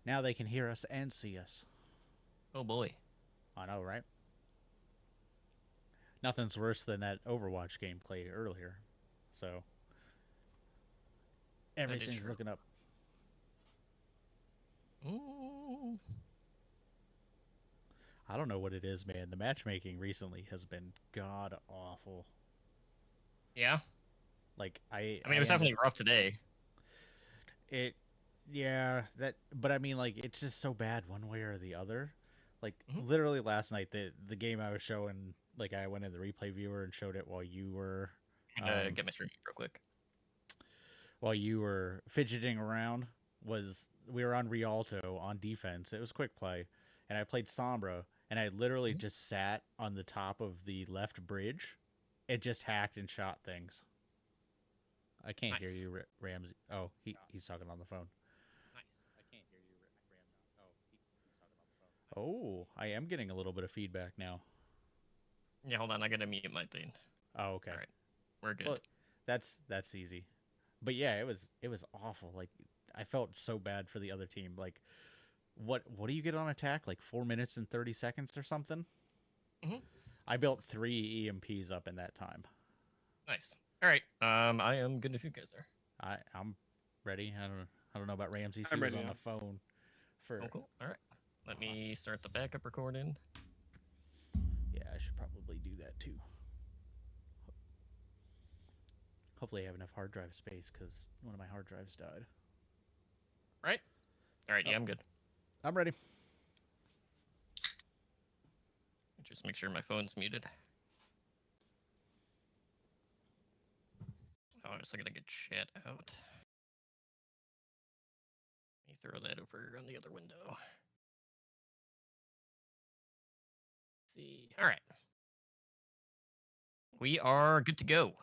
Now they can hear us and see us. Oh boy. I know, right? Nothing's worse than that Overwatch gameplay earlier. So That is everything's true. looking up. Ooh. I don't know what it is, man. The matchmaking recently has been god awful. Yeah. Like I mean, it I was end up definitely rough today. it yeah, that but I mean like it's just so bad one way or the other. Like Hmm. literally last night the game I was showing, like I went in the replay viewer and showed it I'm gonna um get my stream real quick. while you were fidgeting around. Was we were on Rialto on defense. It was quick play, and I played Sombra, and I literally Mhm. just sat on the top of the left bridge. It just hacked and shot things. I can't hear Nice. you, Ramsey. Oh, he's talking on the phone. Nice. I can't hear you, Ram. Oh, he's talking on the phone. Oh, I am getting a little bit of feedback now. Yeah, hold on. I gotta mute my thing. Oh, All okay. right. We're Well, good. that's easy. But yeah, it was awful. Like I felt so bad for the other team. Like what do you get on attack? Like 4 minutes and 30 seconds or something? Hmm. I built 3 EMPs up in that time. Nice. All right. I am good if you guys are. I'm ready. I don't know about Ramses. He I'm was ready on the now. phone Cool, for cool. All right. a Let hot. me start the backup recording. Yeah, I should probably do that too. Hopefully, I have enough hard drive space because one of my hard drives died. Right. All right. Oh, Yeah, I'm good. I'm ready. Just make sure my phone's muted. Oh, so I gotta get chat out. Let me throw that over on the other window. Let's see. All right. We are good to go.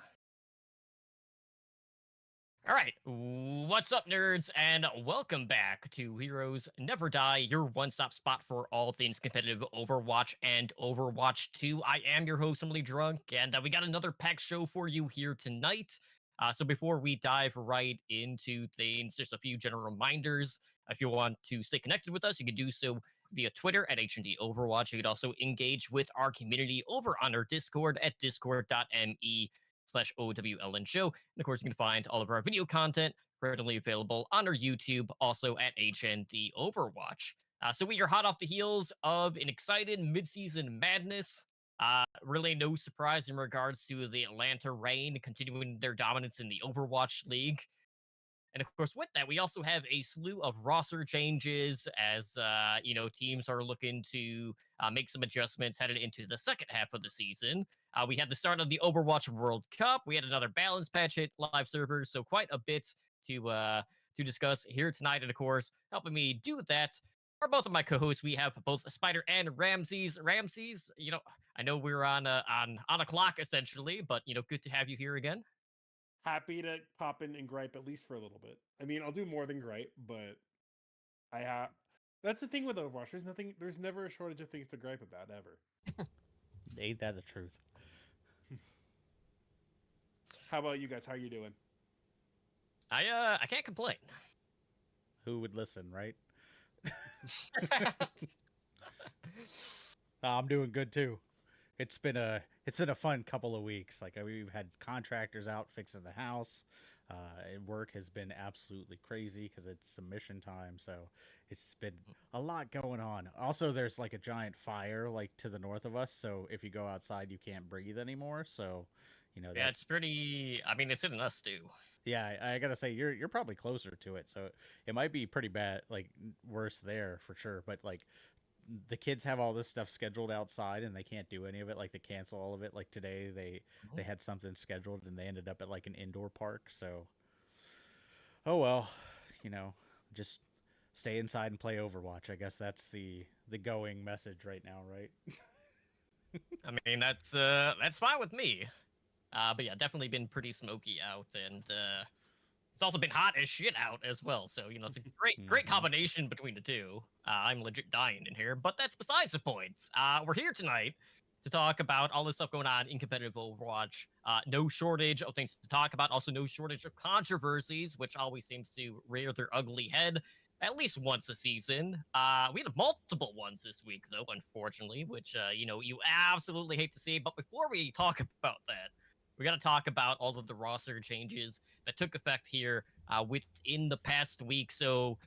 All right. What's up, nerds? And welcome back to Heroes Never Die, your one stop spot for all things competitive Overwatch and Overwatch 2. I am your host, Emily Drunk, and we got another packed show for you here tonight. So before we dive right into things, just a few general reminders. If you want to stay connected with us, you can do so via Twitter at HND Overwatch. You can also engage with our community over on our Discord at discord.me/OWLN show. And of course, you can find all of our video content readily available on our YouTube, also at HND Overwatch. So we are hot off the heels of an excited midseason madness. Really no surprise in regards to the Atlanta Reign continuing their dominance in the Overwatch League. And of course, with that, we also have a slew of roster changes as teams are looking to make some adjustments headed into the second half of the season. We had the start of the Overwatch World Cup. We had another balance patch hit live servers, so quite a bit to discuss here tonight. And of course, helping me do that are both of my co-hosts. We have both Spyder and Ramses. Ramses, I know we're on a clock essentially, but good to have you here again. Happy to pop in and gripe at least for a little bit. I mean, I'll do more than gripe, but I have. That's the thing with Overwatch. There's never a shortage of things to gripe about ever. Ain't that the truth? How about you guys? How are you doing? I can't complain. Who would listen, right? I'm doing good too. It's been a fun couple of weeks. Like we've had contractors out fixing the house. And work has been absolutely crazy because it's submission time. So it's been a lot going on. Also, there's like a giant fire like to the north of us. So if you go outside, you can't breathe anymore. So, Yeah, that's it's pretty. I mean, it's hitting us too. yeah. I gotta say you're probably closer to it. So it might be pretty bad, like worse there for sure. But like the kids have all this stuff scheduled outside and they can't do any of it. Like they cancel all of it. Like today they Mhm. had something scheduled and they ended up at like an indoor park. So oh well, you know, just stay inside and play Overwatch. I guess that's the going message right now, right? I mean, that's fine with me. But yeah, definitely been pretty smoky out, and it's also been hot as shit out as well. So it's a great Mm-hmm. combination between the two. I'm legit dying in here, but that's besides the point. We're here tonight to talk about all this stuff going on in competitive Overwatch. No shortage of things to talk about. Also, no shortage of controversies, which always seems to rear their ugly head. at least once a season. We had multiple ones this week, though, unfortunately, which you absolutely hate to see. But before we talk about that, we got to talk about all of the roster changes that took effect here within the past week. So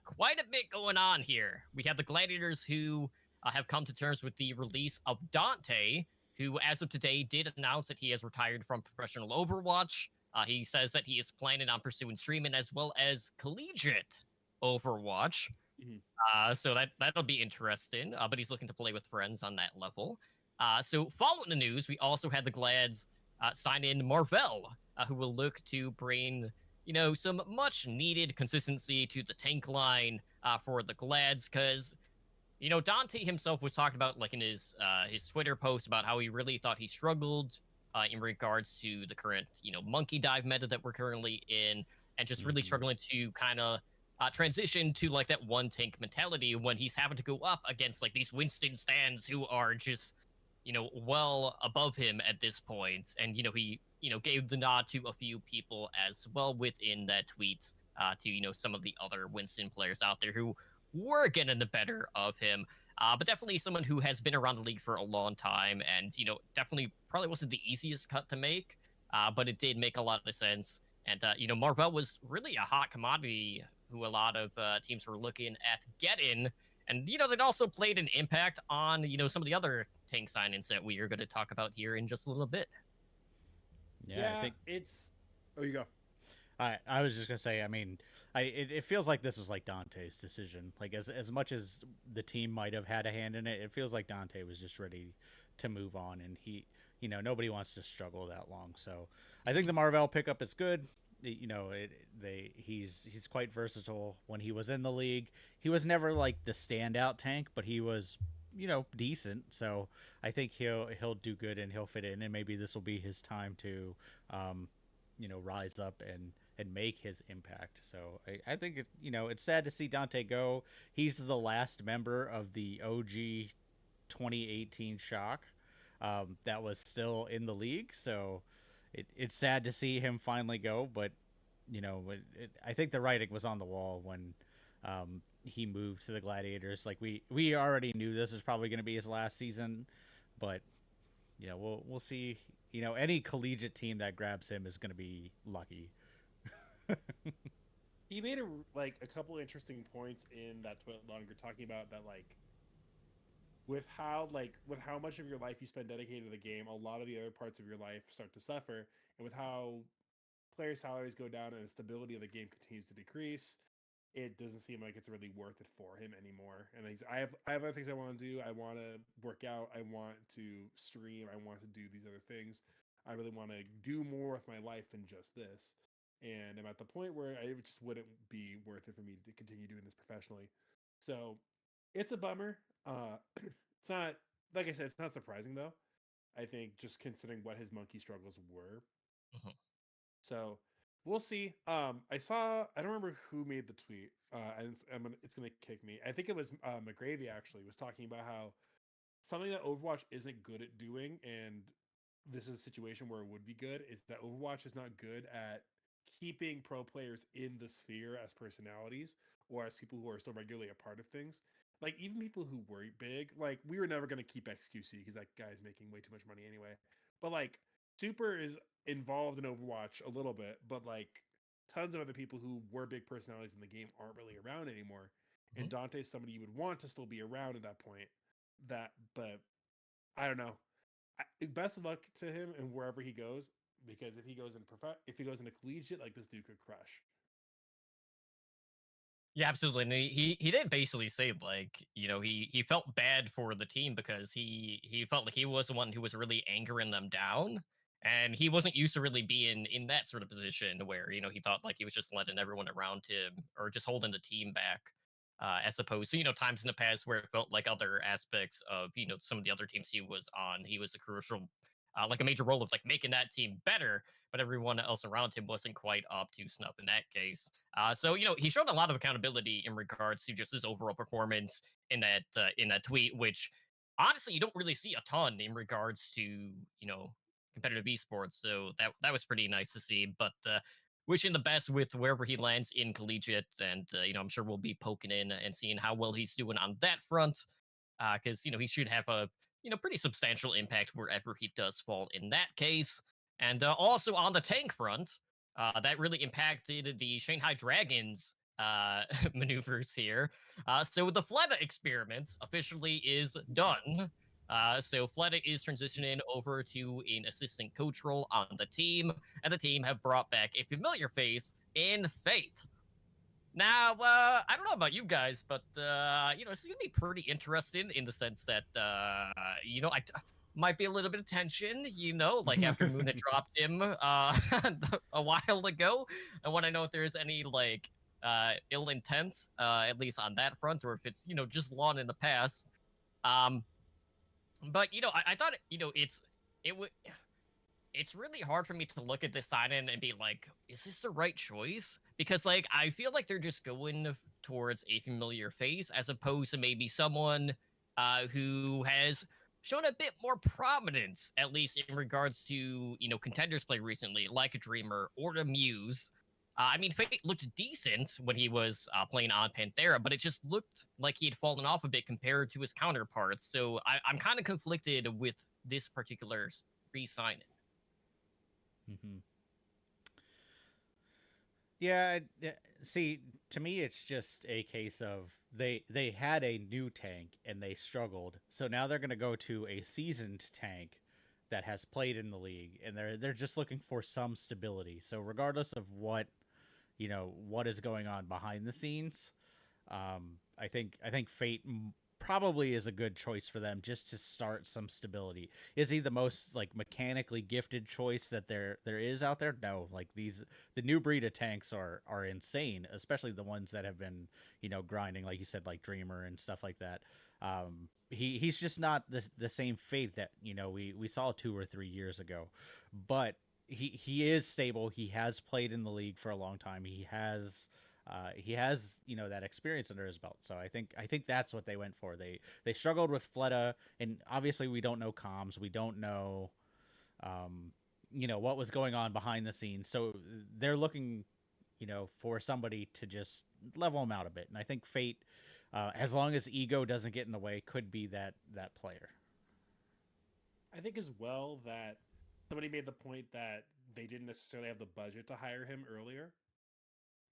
quite a bit going on here. We have the Gladiators who have come to terms with the release of Dante, who, as of today, did announce that he has retired from professional Overwatch. He says that he is planning on pursuing streaming as well as collegiate Overwatch. Mhm. So that'll be interesting. But he's looking to play with friends on that level. So following the news, we also had the Glads sign in Marvel, who will look to bring some much needed consistency to the tank line for the Glads, because Dante himself was talking about, like, in his Twitter post, about how he really thought he struggled in regards to the current monkey dive meta that we're currently in, and just really Mhm. struggling to kind of transition to like that one tank mentality when he's having to go up against like these Winston stands who are just well above him at this point. And he gave the nod to a few people as well within that tweet, to some of the other Winston players out there who were getting the better of him. But definitely someone who has been around the league for a long time, and definitely probably wasn't the easiest cut to make, but it did make a lot of sense. And Marvel was really a hot commodity who a lot of teams were looking at getting. And they'd also played an impact on some of the other tank signings that we are going to talk about here in just a little bit. Yeah, I Yeah, think it's. Oh, you go. I was just gonna say. I mean, it feels like this was like Dante's decision. Like as much as the team might have had a hand in it, it feels like Dante was just ready to move on, and nobody wants to struggle that long. So I think the Marvel pickup is good. He's quite versatile. When he was in the league, he was never like the standout tank, but he was decent. So I think he'll do good and he'll fit in, and maybe this will be his time to rise up and make his impact. So I think it's sad to see Dante go. He's the last member of the OG 2018 Shock that was still in the league. So it's sad to see him finally go. But I think the writing was on the wall when he moved to the Gladiators. Like we already knew this was probably going to be his last season, but we'll see. Any collegiate team that grabs him is going to be lucky. He made a couple interesting points in that tweet longer talking about that, like, with how much of your life you spend dedicated to the game, a lot of the other parts of your life start to suffer, and with how player salaries go down and the stability of the game continues to decrease, it doesn't seem like it's really worth it for him anymore. And I have other things I want to do. I want to work out. I want to stream. I want to do these other things. I really want to do more with my life than just this. And I'm at the point where it just wouldn't be worth it for me to continue doing this professionally. So it's a bummer. It's not, like I said, it's not surprising though. I think just considering what his monkey struggles were. Mhm. So we'll see. I don't remember who made the tweet, and it's gonna kick me. I think it was McGravy actually was talking about how something that Overwatch isn't good at doing, and this is a situation where it would be good, is that Overwatch is not good at keeping pro players in the sphere as personalities or as people who are still regularly a part of things. Like, even people who were big, like, we were never going to keep XQC because that guy's making way too much money anyway. But like, Super is involved in Overwatch a little bit, but like, tons of other people who were big personalities in the game aren't really around anymore. And Mhm. Dante's somebody you would want to still be around at that point. But I don't know. Best of luck to him and wherever he goes, because if he goes into collegiate, like, this dude could crush. Yeah, absolutely. And he did basically say, like, he felt bad for the team because he felt like he was the one who was really angering them down. And he wasn't used to really being in that sort of position where, he thought like he was just letting everyone around him or just holding the team back. As opposed to, times in the past where it felt like other aspects of, some of the other teams he was on, he was a crucial, like a major role of like making that team better, but everyone else around him wasn't quite up to snuff in that case. So he showed a lot of accountability in regards to just his overall performance in that tweet, which honestly you don't really see a ton in regards to competitive esports. So that was pretty nice to see. But wishing the best with wherever he lands in collegiate, and I'm sure we'll be poking in and seeing how well he's doing on that front, because he should have a pretty substantial impact wherever he does fall in that case. And also on the tank front, that really impacted the Shanghai Dragons maneuvers here. So the Fleta experiment officially is done. So Fleta is transitioning over to an assistant coach role on the team, and the team have brought back a familiar face in Fate. Now, I don't know about you guys, but this is gonna be pretty interesting in the sense that I might be a little bit of tension, like after Moon had dropped him a while ago, and when I know if there's any like ill intent, at least on that front, or if it's just lawn in the past. Um, but I thought it would it's really hard for me to look at this sign in and be like, is this the right choice? Because like I feel like they're just going towards a familiar face as opposed to maybe someone who has shown a bit more prominence, at least in regards to contenders play recently, like a Dreamer or a Muse. I mean, Fate looked decent when he was playing on Panthera, but it just looked like he had fallen off a bit compared to his counterparts. So I'm kind of conflicted with this particular re-signing. Mm-hmm. Yeah, see, to me, it's just a case of they had a new tank and they struggled, so now they're going to go to a seasoned tank that has played in the league, and they're just looking for some stability. So regardless of what is going on behind the scenes, I think Fate probably is a good choice for them just to start some stability. Is he the most like mechanically gifted choice that there is out there? No, like the new breed of tanks are insane, especially the ones that have been grinding, like you said, like Dreamer and stuff like that. He's just not the same Fate that we saw 2 or 3 years ago, but he is stable. He has played in the league for a long time. He has that experience under his belt. So I think that's what they went for. They struggled with Fleta, and obviously we don't know comms. We don't know what was going on behind the scenes. So they're looking for somebody to just level them out a bit. And I think Fate, as long as ego doesn't get in the way, could be that player. I think as well that somebody made the point that they didn't necessarily have the budget to hire him earlier,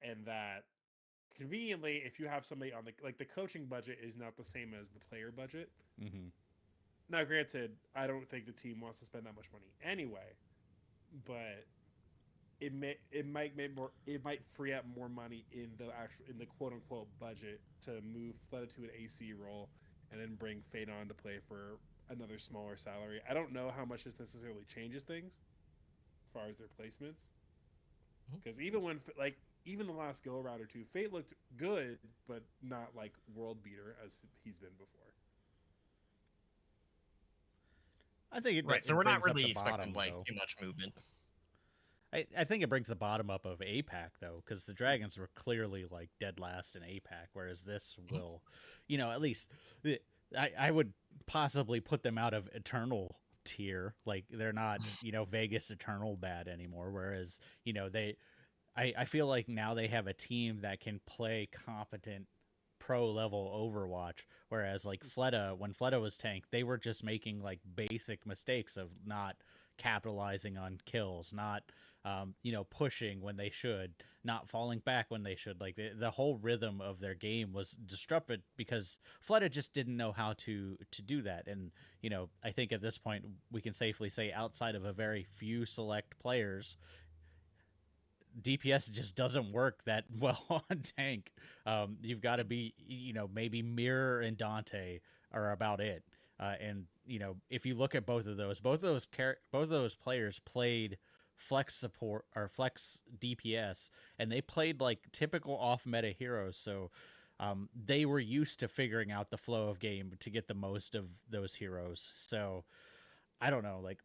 and that conveniently, if you have somebody on the coaching budget is not the same as the player budget. Mm-hmm. Now, granted, I don't think the team wants to spend that much money anyway, but it might free up more money in the quote unquote budget to move Fleta to an AC role and then bring Fate on to play for another smaller salary. I don't know how much this necessarily changes things as far as their placements, because even the last go around or two, Fate looked good, but not like world beater as he's been before. I think right. So we're not really expecting too much movement. I think it brings the bottom up of APAC though, because the Dragons were clearly like dead last in APAC, whereas this will, at least I would possibly put them out of Eternal tier. Like they're not Vegas Eternal bad anymore, whereas I feel like now they have a team that can play competent pro level Overwatch, whereas like when Fleta was tanked, they were just making like basic mistakes of not capitalizing on kills, not pushing when they should, not falling back when they should. Like the whole rhythm of their game was disrupted because Fleta just didn't know how to do that. And I think at this point we can safely say, outside of a very few select players, DPS just doesn't work that well on tank. You've got to be, maybe Mirror and Dante are about it. And if you look at both of those players played flex support or flex DPS, and they played like typical off meta heroes. So they were used to figuring out the flow of game to get the most of those heroes. So I don't know, like,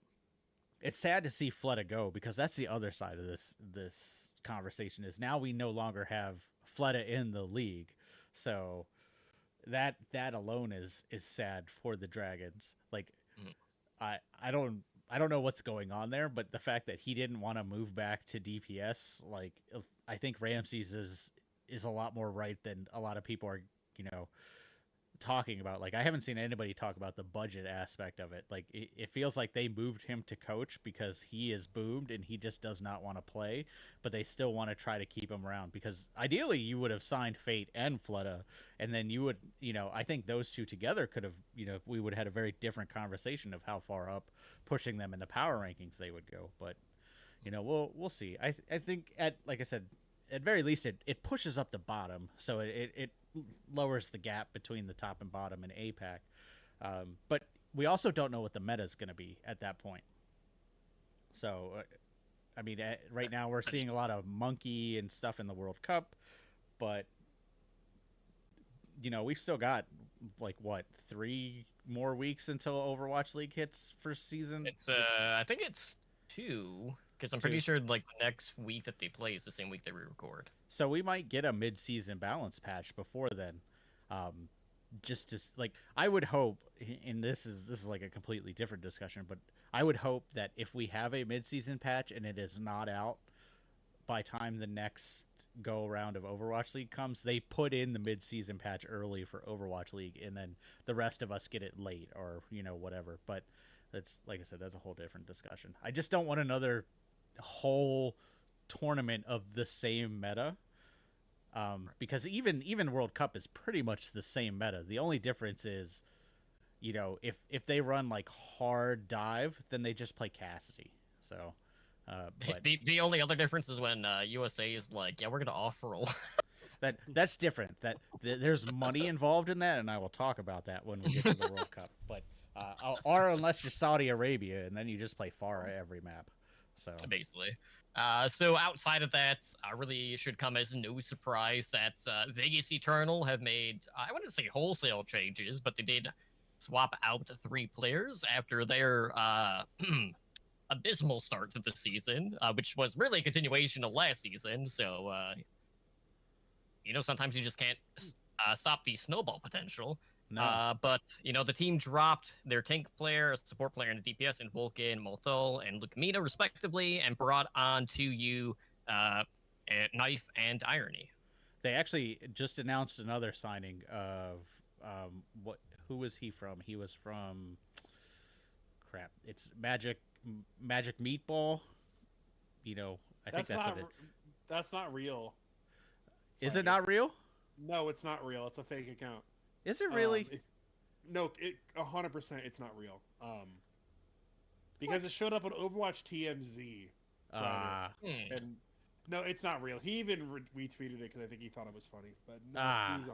it's sad to see Fleta go, because that's the other side of this conversation, is now we no longer have Fleta in the league. So that alone is sad for the Dragons. Like I I don't know what's going on there, but the fact that he didn't want to move back to DPS, like I think Ramses is a lot more right than a lot of people are, you know, talking about. Like I haven't seen anybody talk about the budget aspect of it. Like it feels like they moved him to coach because he is boomed and he just does not want to play, but they still want to try to keep him around because ideally you would have signed Fate and Flutta, and then you would, you know, I think those two together could have, you know, we would have had a very different conversation of how far up pushing them in the power rankings they would go. But you know, we'll see. I think at, like I said, at very least it pushes up the bottom, so it lowers the gap between the top and bottom in APAC. But we also don't know what the meta is going to be at that point. So, I mean, right now we're seeing a lot of monkey and stuff in the World Cup, but you know we've still got like what 3 more weeks until Overwatch League hits first season. It's I think it's 2 because I'm pretty sure like the next week that they play is the same week that we record. So we might get a mid-season balance patch before then. Just to like, I would hope, and this is like a completely different discussion, but I would hope that if we have a mid-season patch and it is not out by time the next go around of Overwatch League comes, they put in the mid-season patch early for Overwatch League, and then the rest of us get it late or you know whatever. But that's, like I said, that's a whole different discussion. I just don't want another whole tournament of the same meta, because even World Cup is pretty much the same meta. The only difference is, you know, if they run like hard dive, then they just play Cassidy. So but the only other difference is when USA is like, yeah, we're gonna off roll. that's different. There's money involved in that, and I will talk about that when we get to the World Cup. But or unless you're Saudi Arabia, and then you just play Pharah every map. So basically. So outside of that, really should come as no surprise that Vegas Eternal have made, I wouldn't say wholesale changes, but they did swap out 3 players after their abysmal start to the season, which was really a continuation of last season. So, you know, sometimes you just can't stop the snowball potential. no. But, you know, the team dropped their tank player, a support player, and a DPS in Vulcan, Moltel, and Lucamina, respectively, and brought on to you Knife and Irony. They actually just announced another signing of who was he from? He was from crap. It's Magic Meatball. You know, I think that's what it. That's not real. Is it not real? No, it's not real. It's a fake account. Is it really? No, 100% it's not real. Because it showed up on Overwatch TMZ. And no, it's not real. He even retweeted it because I think he thought it was funny. But no, he's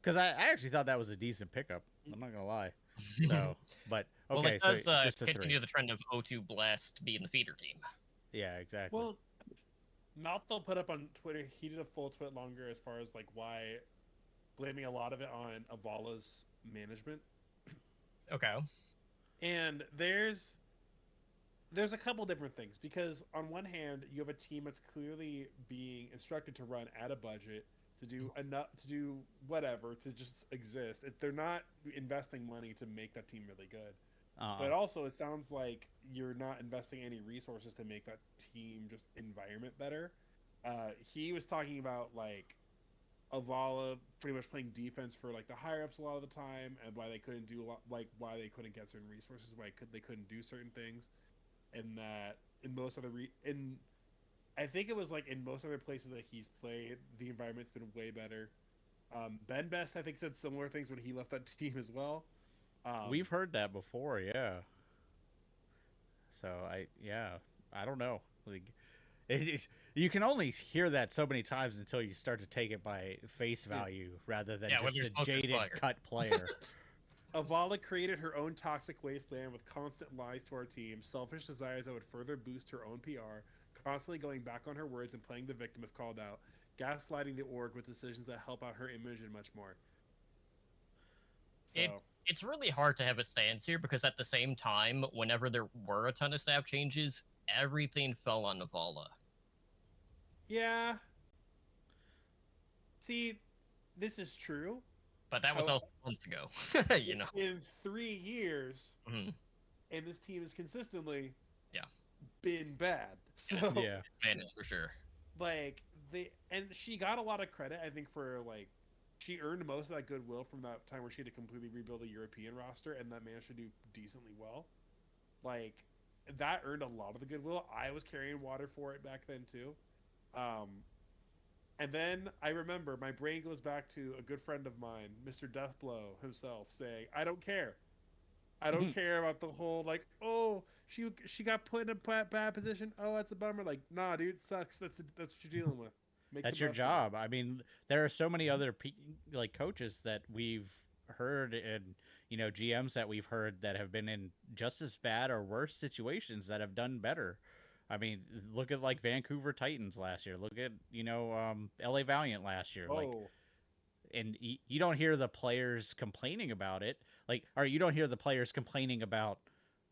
because I actually thought that was a decent pickup. I'm not gonna lie. So, but okay, well, it does so continue the trend of O2 Blast to be in the feeder team. Yeah, exactly. Well, Mouthful put up on Twitter. He did a full tweet longer as far as like why, blaming a lot of it on Avala's management. Okay. And there's a couple different things, because on one hand you have a team that's clearly being instructed to run at a budget, to do enough, to do whatever, to just exist. They're not investing money to make that team really good. But also it sounds like you're not investing any resources to make that team just environment better. He was talking about like Avala pretty much playing defense for like the higher ups a lot of the time, and why they couldn't do a lot, like why they couldn't get certain resources, why they couldn't do certain things, and that in most other I think it was like in most other places that he's played, the environment's been way better. Ben Best, I think, said similar things when he left that team as well. We've heard that before, yeah. So I don't know. Like, you can only hear that so many times until you start to take it by face value rather than just a jaded cut player. Avala created her own toxic wasteland with constant lies to our team, selfish desires that would further boost her own PR, constantly going back on her words and playing the victim if called out, gaslighting the org with decisions that help out her image and much more. So. It's really hard to have a stance here because at the same time, whenever there were a ton of staff changes, everything fell on Avala. Yeah. See, this is true. But that was also months ago, you know. In 3 years, and this team has consistently Yeah. been bad. So Yeah. Advantage for sure. like and she got a lot of credit, I think, for like she earned most of that goodwill from that time where she had to completely rebuild a European roster and that managed to do decently well. Like that earned a lot of the goodwill. I was carrying water for it back then too. Um, and then I remember my brain goes back to a good friend of mine, Mr. Deathblow himself, saying, "I don't care. I don't care about the whole like, oh, she got put in a bad position. Oh, that's a bummer. Like, nah, dude, it sucks. That's what you're dealing with. Make That's the your best of it." job. I mean, there are so many other like coaches that we've heard, and GMs that we've heard that have been in just as bad or worse situations that have done better. I mean, look at like Vancouver Titans last year. Look at LA Valiant last year. Like, Oh, and you don't hear the players complaining about it, like, or you don't hear the players complaining about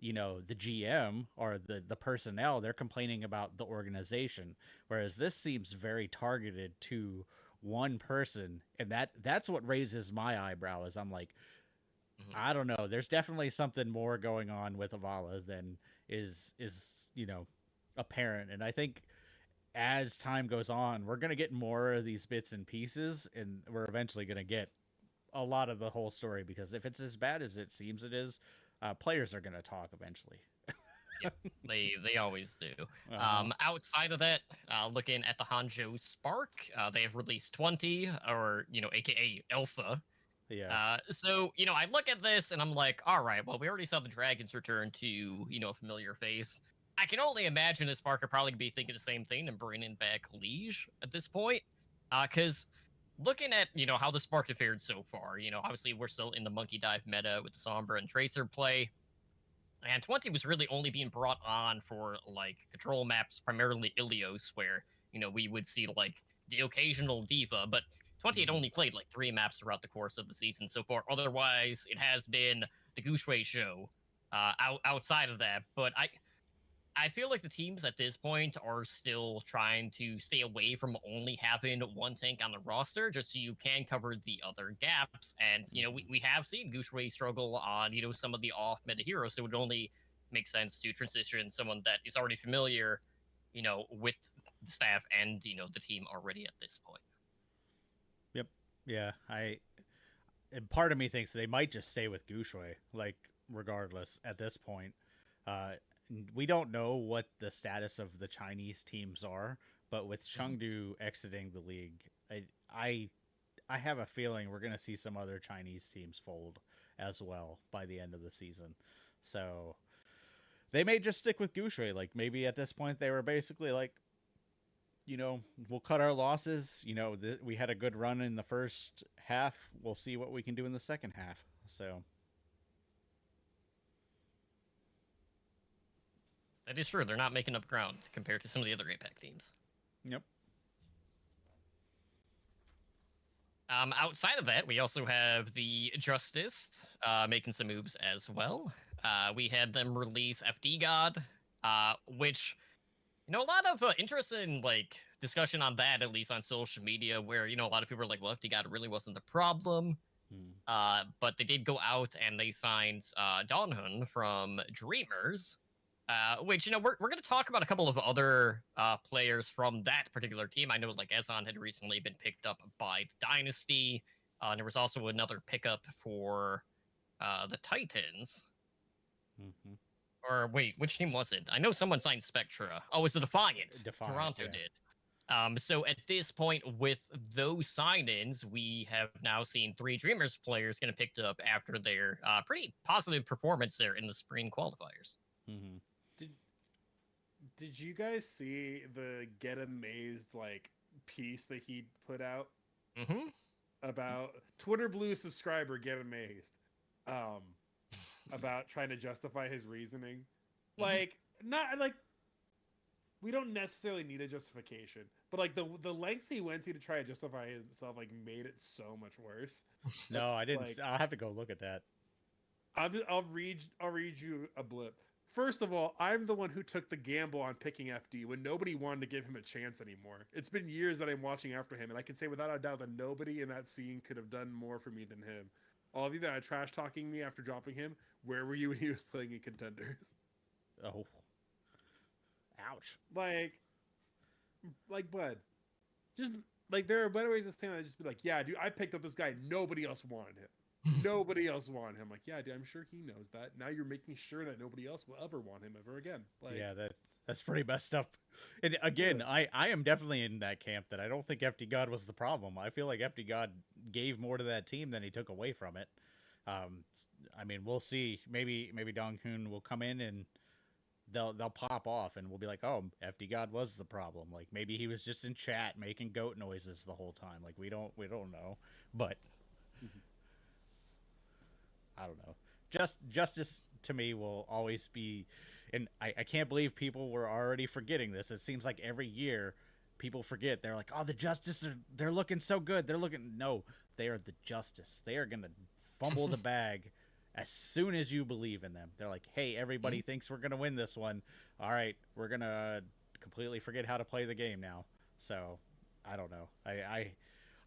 the GM or the personnel. They're complaining about the organization, whereas this seems very targeted to one person, and that's what raises my eyebrow. Is I'm like, I don't know, there's definitely something more going on with Avala than is apparent. And I think as time goes on, we're going to get more of these bits and pieces, and we're eventually going to get a lot of the whole story, because if it's as bad as it seems it is, players are going to talk eventually. Yeah, they always do. Uh-huh. Outside of that, looking at the Hanzhou Spark, they have released 20, or AKA Elsa. Yeah. So I look at this and I'm like, all right, well, we already saw the Dragons return to a familiar face. I can only imagine that Spark would probably be thinking the same thing and bringing back Liege at this point, because looking at how the Spark have fared so far, obviously we're still in the monkey dive meta with the Sombra and Tracer play. And 20 was really only being brought on for like control maps, primarily Ilios, where we would see like the occasional diva, but 20 had Mhm. only played like 3 maps throughout the course of the season so far. Otherwise, it has been the Gooshway show outside of that. But I feel like the teams at this point are still trying to stay away from only having one tank on the roster, just so you can cover the other gaps. And we have seen Gooshway struggle on some of the off meta heroes, so it would only make sense to transition someone that is already familiar, with the staff and the team already at this point. Yep. Yeah. And part of me thinks they might just stay with Gushui, like, regardless at this point. Uh, we don't know what the status of the Chinese teams are, but with Chengdu exiting the league, I I have a feeling we're going to see some other Chinese teams fold as well by the end of the season. So they may just stick with Gushui. Like, maybe at this point they were basically like, we'll cut our losses. We had a good run in the first half. We'll see what we can do in the second half. So That is true. They're not making up ground compared to some of the other APAC teams. yep. Outside of that, we also have the Justice making some moves as well. We had them release FD God, which a lot of interesting discussion on that, at least on social media, where a lot of people are like, "Well, FD God really wasn't the problem," but they did go out and they signed Donhun from Dreamers. Which we're going to talk about a couple of other players from that particular team. I know Ezon had recently been picked up by the Dynasty. And there was also another pickup for the Titans. Mm-hmm. Or wait, which team was it? I know someone signed Spectra. Oh, it was the Defiant. Toronto yeah. did. So at this point, with those sign-ins, we have now seen 3 Dreamers players getting picked up after their pretty positive performance there in the spring qualifiers. Mm-hmm. Did you guys see the Get Amazed piece that he put out about Twitter Blue subscriber Get Amazed, about trying to justify his reasoning? We don't necessarily need a justification, but the lengths he went to try to justify himself made it so much worse. No, I didn't. I'll have to go look at that. I'll read you a blip. First of all, I'm the one who took the gamble on picking FD when nobody wanted to give him a chance anymore. It's been years that I'm watching after him, and I can say without a doubt that nobody in that scene could have done more for me than him. All of you that are trash talking me after dropping him Where were you when he was playing in Contenders? Oh, ouch. Like, bud, just like there are better ways to stand. I just be like, yeah, dude, I picked up this guy. Nobody else wanted him. Nobody else wanted him. Like, yeah, dude, I'm sure he knows that. Now you're making sure that nobody else will ever want him ever again. Like, Yeah, that's pretty messed up. And again, Yeah. I am definitely in that camp that I don't think FD God was the problem. I feel like FD God gave more to that team than he took away from it. I mean, we'll see. Maybe Dong Hoon will come in and they'll pop off and we'll be like, oh, FD God was the problem. Like maybe he was just in chat making goat noises the whole time. Like we don't know, but I don't know. Justice to me will always be, and I can't believe people were already forgetting this. It seems like every year people forget. They're like, oh, the Justice they're looking so good. No, they are the Justice. They are gonna fumble the bag as soon as you believe in them. They're like, hey, everybody thinks we're gonna win this one. All right, we're gonna completely forget how to play the game now. So I don't know.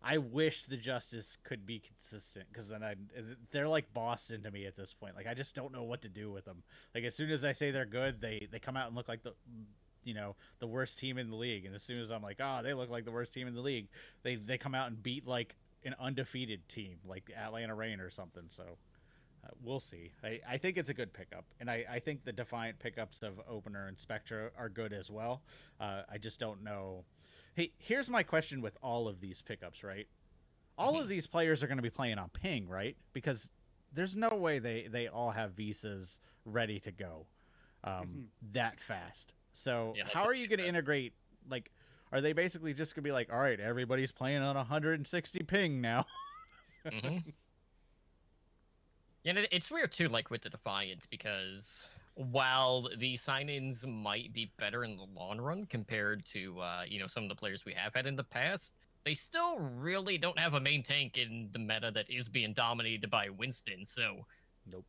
I wish the Justice could be consistent because then they're like Boston to me at this point. Like I just don't know what to do with them. Like as soon as I say they're good, they come out and look like the worst team in the league. And as soon as I'm like, oh, they look like the worst team in the league, they come out and beat like an undefeated team like Atlanta Reign or something. So we'll see. I think it's a good pickup, and I think the Defiant pickups of Opener and Spectra are good as well. I just don't know. Hey, here's my question with all of these pickups, right? All of these players are going to be playing on ping, right? Because there's no way they all have visas ready to go that fast. So Yeah, how are you going to integrate, like, are they basically just going to be like, all right, everybody's playing on 160 ping now? Yeah, and it's weird too, like with the Defiant, because while the sign-ins might be better in the long run compared to some of the players we have had in the past, they still really don't have a main tank in the meta that is being dominated by Winston. So Nope.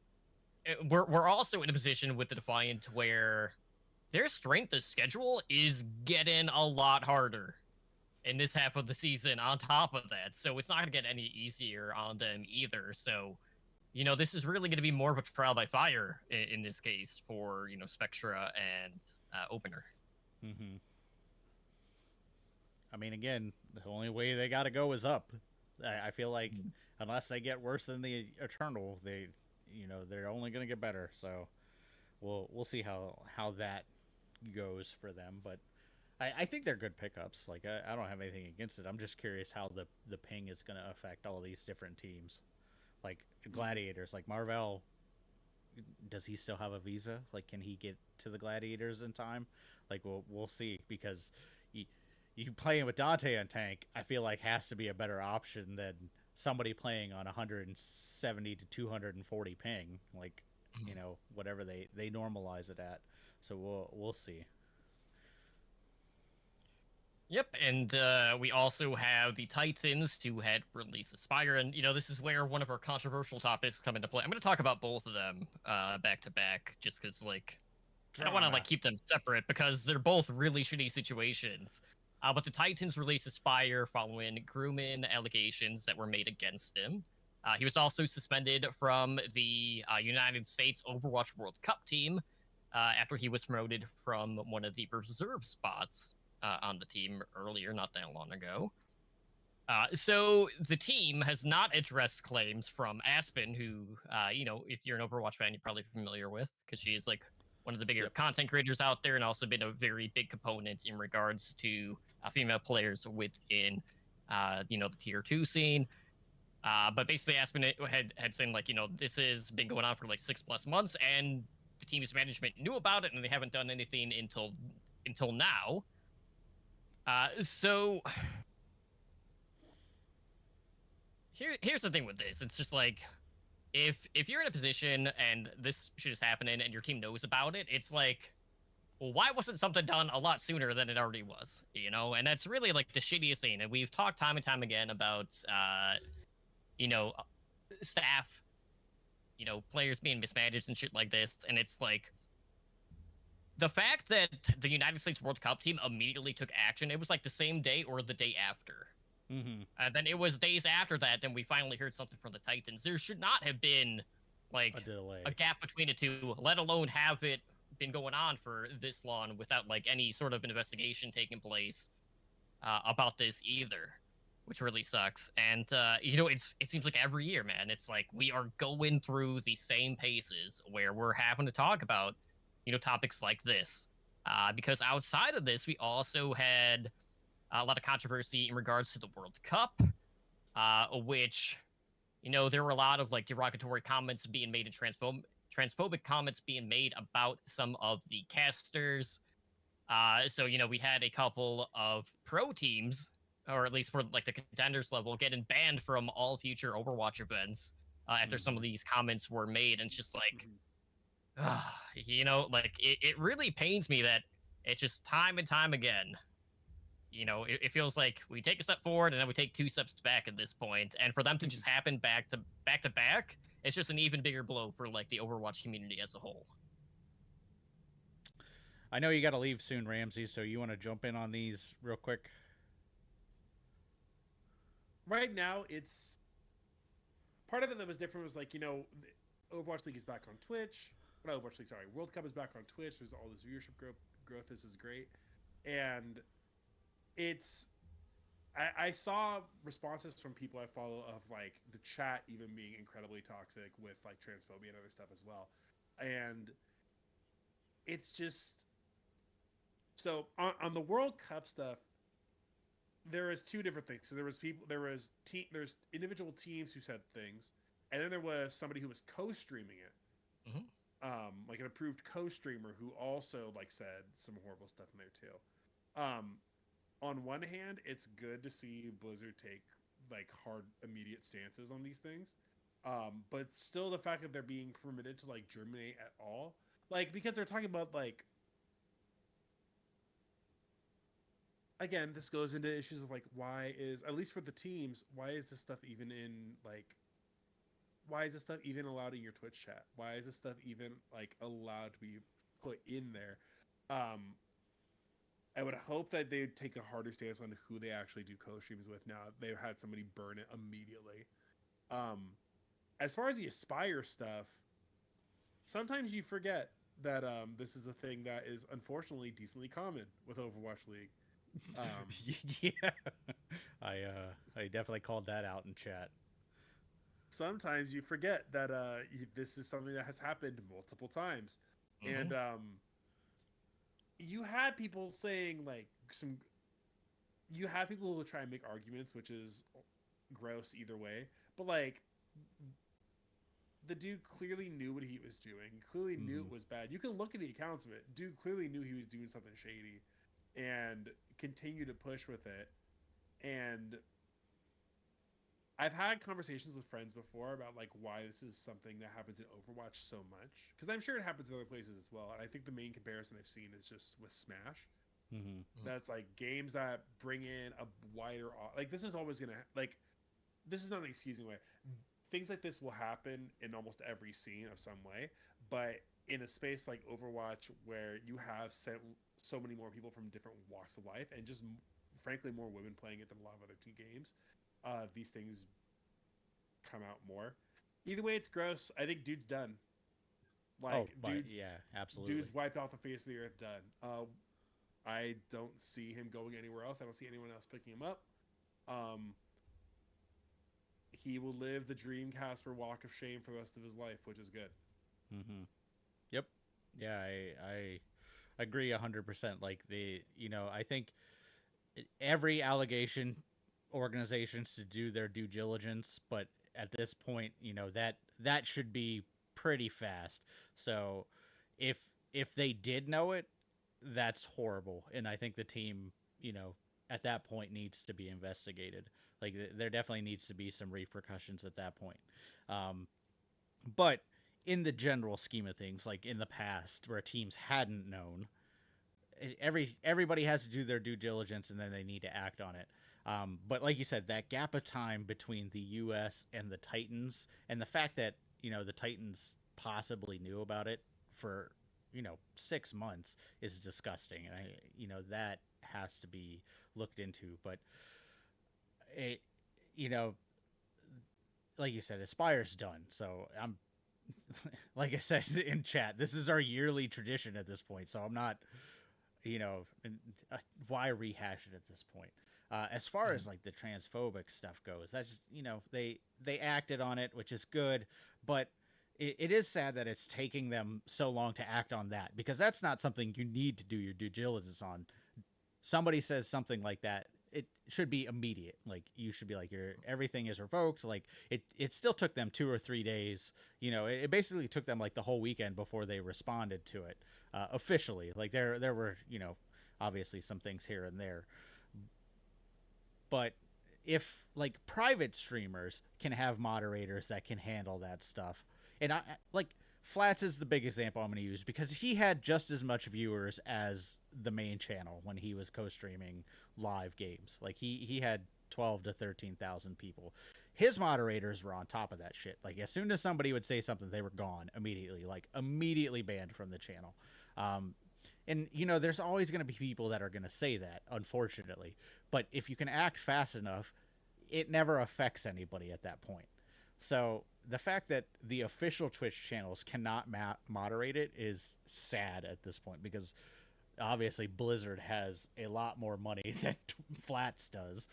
we're also in a position with the Defiant where their strength of schedule is getting a lot harder in this half of the season on top of that. So it's not going to get any easier on them either. So this is really going to be more of a trial by fire in this case for, Spectra and Opener. Mm-hmm. I mean, again, the only way they got to go is up. I feel like unless they get worse than the Eternal, they're only going to get better. So we'll see how that goes for them. But I think they're good pickups. Like I don't have anything against it. I'm just curious how the ping is going to affect all these different teams. Like Gladiators, like Marvel, does he still have a visa? Like, can he get to the Gladiators in time? Like, we'll see, because you playing with Dante on tank, I feel like has to be a better option than somebody playing on 170 to 240 ping, like whatever they normalize it at. So we'll see. Yep, and we also have the Titans, who had released Spyder, and this is where one of our controversial topics come into play. I'm going to talk about both of them back to back, just because I don't want to keep them separate because they're both really shitty situations. But the Titans released Spyder following grooming allegations that were made against him. He was also suspended from the United States Overwatch World Cup team after he was promoted from one of the reserve spots on the team earlier, not that long ago. So the team has not addressed claims from Aspen, who, if you're an Overwatch fan, you're probably familiar with, because she is one of the bigger content creators out there, and also been a very big component in regards to female players within, the tier 2 scene. But basically, Aspen had said, this has been going on for 6+ months, and the team's management knew about it, and they haven't done anything until now. So here's the thing with this. It's just if you're in a position and this shit is happening and your team knows about it, it's well, why wasn't something done a lot sooner than it already was? And that's really the shittiest thing. And we've talked time and time again about staff, players being mismanaged and shit like this. And it's the fact that the United States World Cup team immediately took action, it was the same day or the day after. Mm-hmm. And then it was days after that, then we finally heard something from the Titans. There should not have been like A delay. a gap between the two, let alone have it been going on for this long without like any sort of investigation taking place about this either, which really sucks. And it seems like every year, man, it's like we are going through the same paces where we're having to talk about topics like this. Because outside of this, we also had a lot of controversy in regards to the World Cup, which there were a lot of like derogatory comments being made and transphobic comments being made about some of the casters. So we had a couple of pro teams, or at least for like the contenders level, getting banned from all future Overwatch events after some of these comments were made, and it's just like, like it really pains me that it's just time and time again. It feels like we take a step forward and then we take 2 steps back at this point, and for them to just happen back to back, it's just an even bigger blow for like the Overwatch community as a whole. I know you got to leave soon, Ramsey, so you want to jump in on these real quick? Right now, it's part of it that was different was like, Overwatch League is back on Twitch. Not Overwatch League, sorry. World Cup is back on Twitch. There's all this viewership growth. This is great. And it's I saw responses from people I follow of like the chat even being incredibly toxic with like transphobia and other stuff as well. And it's just so on the World Cup stuff, there was 2 different things. So there's individual teams who said things, and then there was somebody who was co-streaming it. Like an approved co-streamer who also like said some horrible stuff in there too. On one hand, it's good to see Blizzard take like hard, immediate stances on these things. But still the fact that they're being permitted to like germinate at all, like because they're talking about like, again, this goes into issues of like, why is, at least for the teams, why is this stuff even allowed in your Twitch chat? Why is this stuff even like allowed to be put in there? I would hope that they'd take a harder stance on who they actually do co-streams with. Now they've had somebody burn it immediately. As far as the Aspire stuff, sometimes you forget that this is a thing that is unfortunately decently common with Overwatch League. Yeah, I definitely called that out in chat. Sometimes you forget that this is something that has happened multiple times, and you had people saying like you have people who try and make arguments, which is gross either way, but like the dude clearly knew what he was doing, clearly knew it was bad. You can look at the accounts of it. Dude clearly knew he was doing something shady and continue to push with it. And I've had conversations with friends before about like why this is something that happens in Overwatch so much, because I'm sure it happens in other places as well. And I think the main comparison I've seen is just with Smash. That's like games that bring in a wider, like this is always gonna like, this is not an excusing way. Things like this will happen in almost every scene of some way, but in a space like Overwatch where you have so many more people from different walks of life and just frankly more women playing it than a lot of other games, these things come out more. Either way, it's gross. I think dude's done. Like, yeah, absolutely. Dude's wiped off the face of the earth. Done. I don't see him going anywhere else. I don't see anyone else picking him up. He will live the Dreamcasper walk of shame for the rest of his life, which is good. Yep. Yeah, I agree 100%. Like I think every allegation, organizations to do their due diligence, but at this point, that should be pretty fast. So if they did know it, that's horrible. And I think the team, at that point needs to be investigated. Like there definitely needs to be some repercussions at that point. But in the general scheme of things, like in the past where teams hadn't known, everybody has to do their due diligence and then they need to act on it. But like you said, that gap of time between the U.S. and the Titans, and the fact that the Titans possibly knew about it for 6 months is disgusting, and that has to be looked into. But it, like you said, Aspire's done, so like I said in chat, this is our yearly tradition at this point. So I'm not, why rehash it at this point? As far as like the transphobic stuff goes, that's they acted on it, which is good, but it is sad that it's taking them so long to act on that, because that's not something you need to do your due diligence on. Somebody says something like that, it should be immediate. Like, you should be like, your everything is revoked. Like, it still took them 2 or 3 days. It basically took them like the whole weekend before they responded to it officially. Like, there were obviously some things here and there, but if like private streamers can have moderators that can handle that stuff, and I like Flats is the big example I'm going to use, because he had just as much viewers as the main channel when he was co-streaming live games. Like, he had 12 to 13,000 people. His moderators were on top of that shit. Like, as soon as somebody would say something, they were gone immediately, like immediately banned from the channel. And there's always going to be people that are going to say that, unfortunately. But if you can act fast enough, it never affects anybody at that point. So the fact that the official Twitch channels cannot moderate it is sad at this point, because obviously Blizzard has a lot more money than Flats does,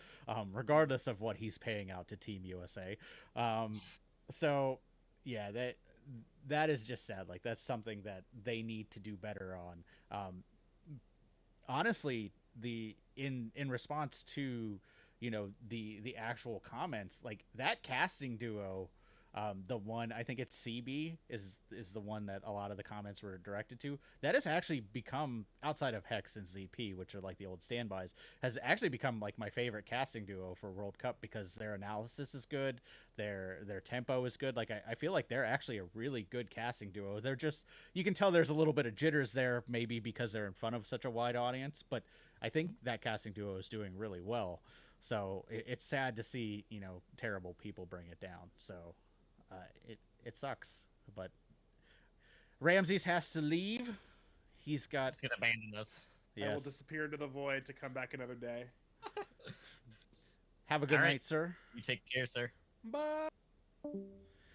regardless of what he's paying out to Team USA. So yeah, that is just sad. Like, that's something that they need to do better on. Honestly, in response to the actual comments, like that casting duo, the one, I think it's CB is the one that a lot of the comments were directed to, that has actually become, outside of Hex and ZP, which are like the old standbys, has actually become like my favorite casting duo for World Cup, because their analysis is good, their tempo is good. Like, I feel like they're actually a really good casting duo. They're just, you can tell there's a little bit of jitters there, maybe because they're in front of such a wide audience, but I think that casting duo is doing really well. So it's sad to see terrible people bring it down. So it sucks, but Ramses has to leave. He's gonna abandon us. I will Yes. disappear into the void to come back another day. Have a good All right. night, sir. You take care, sir. Bye. All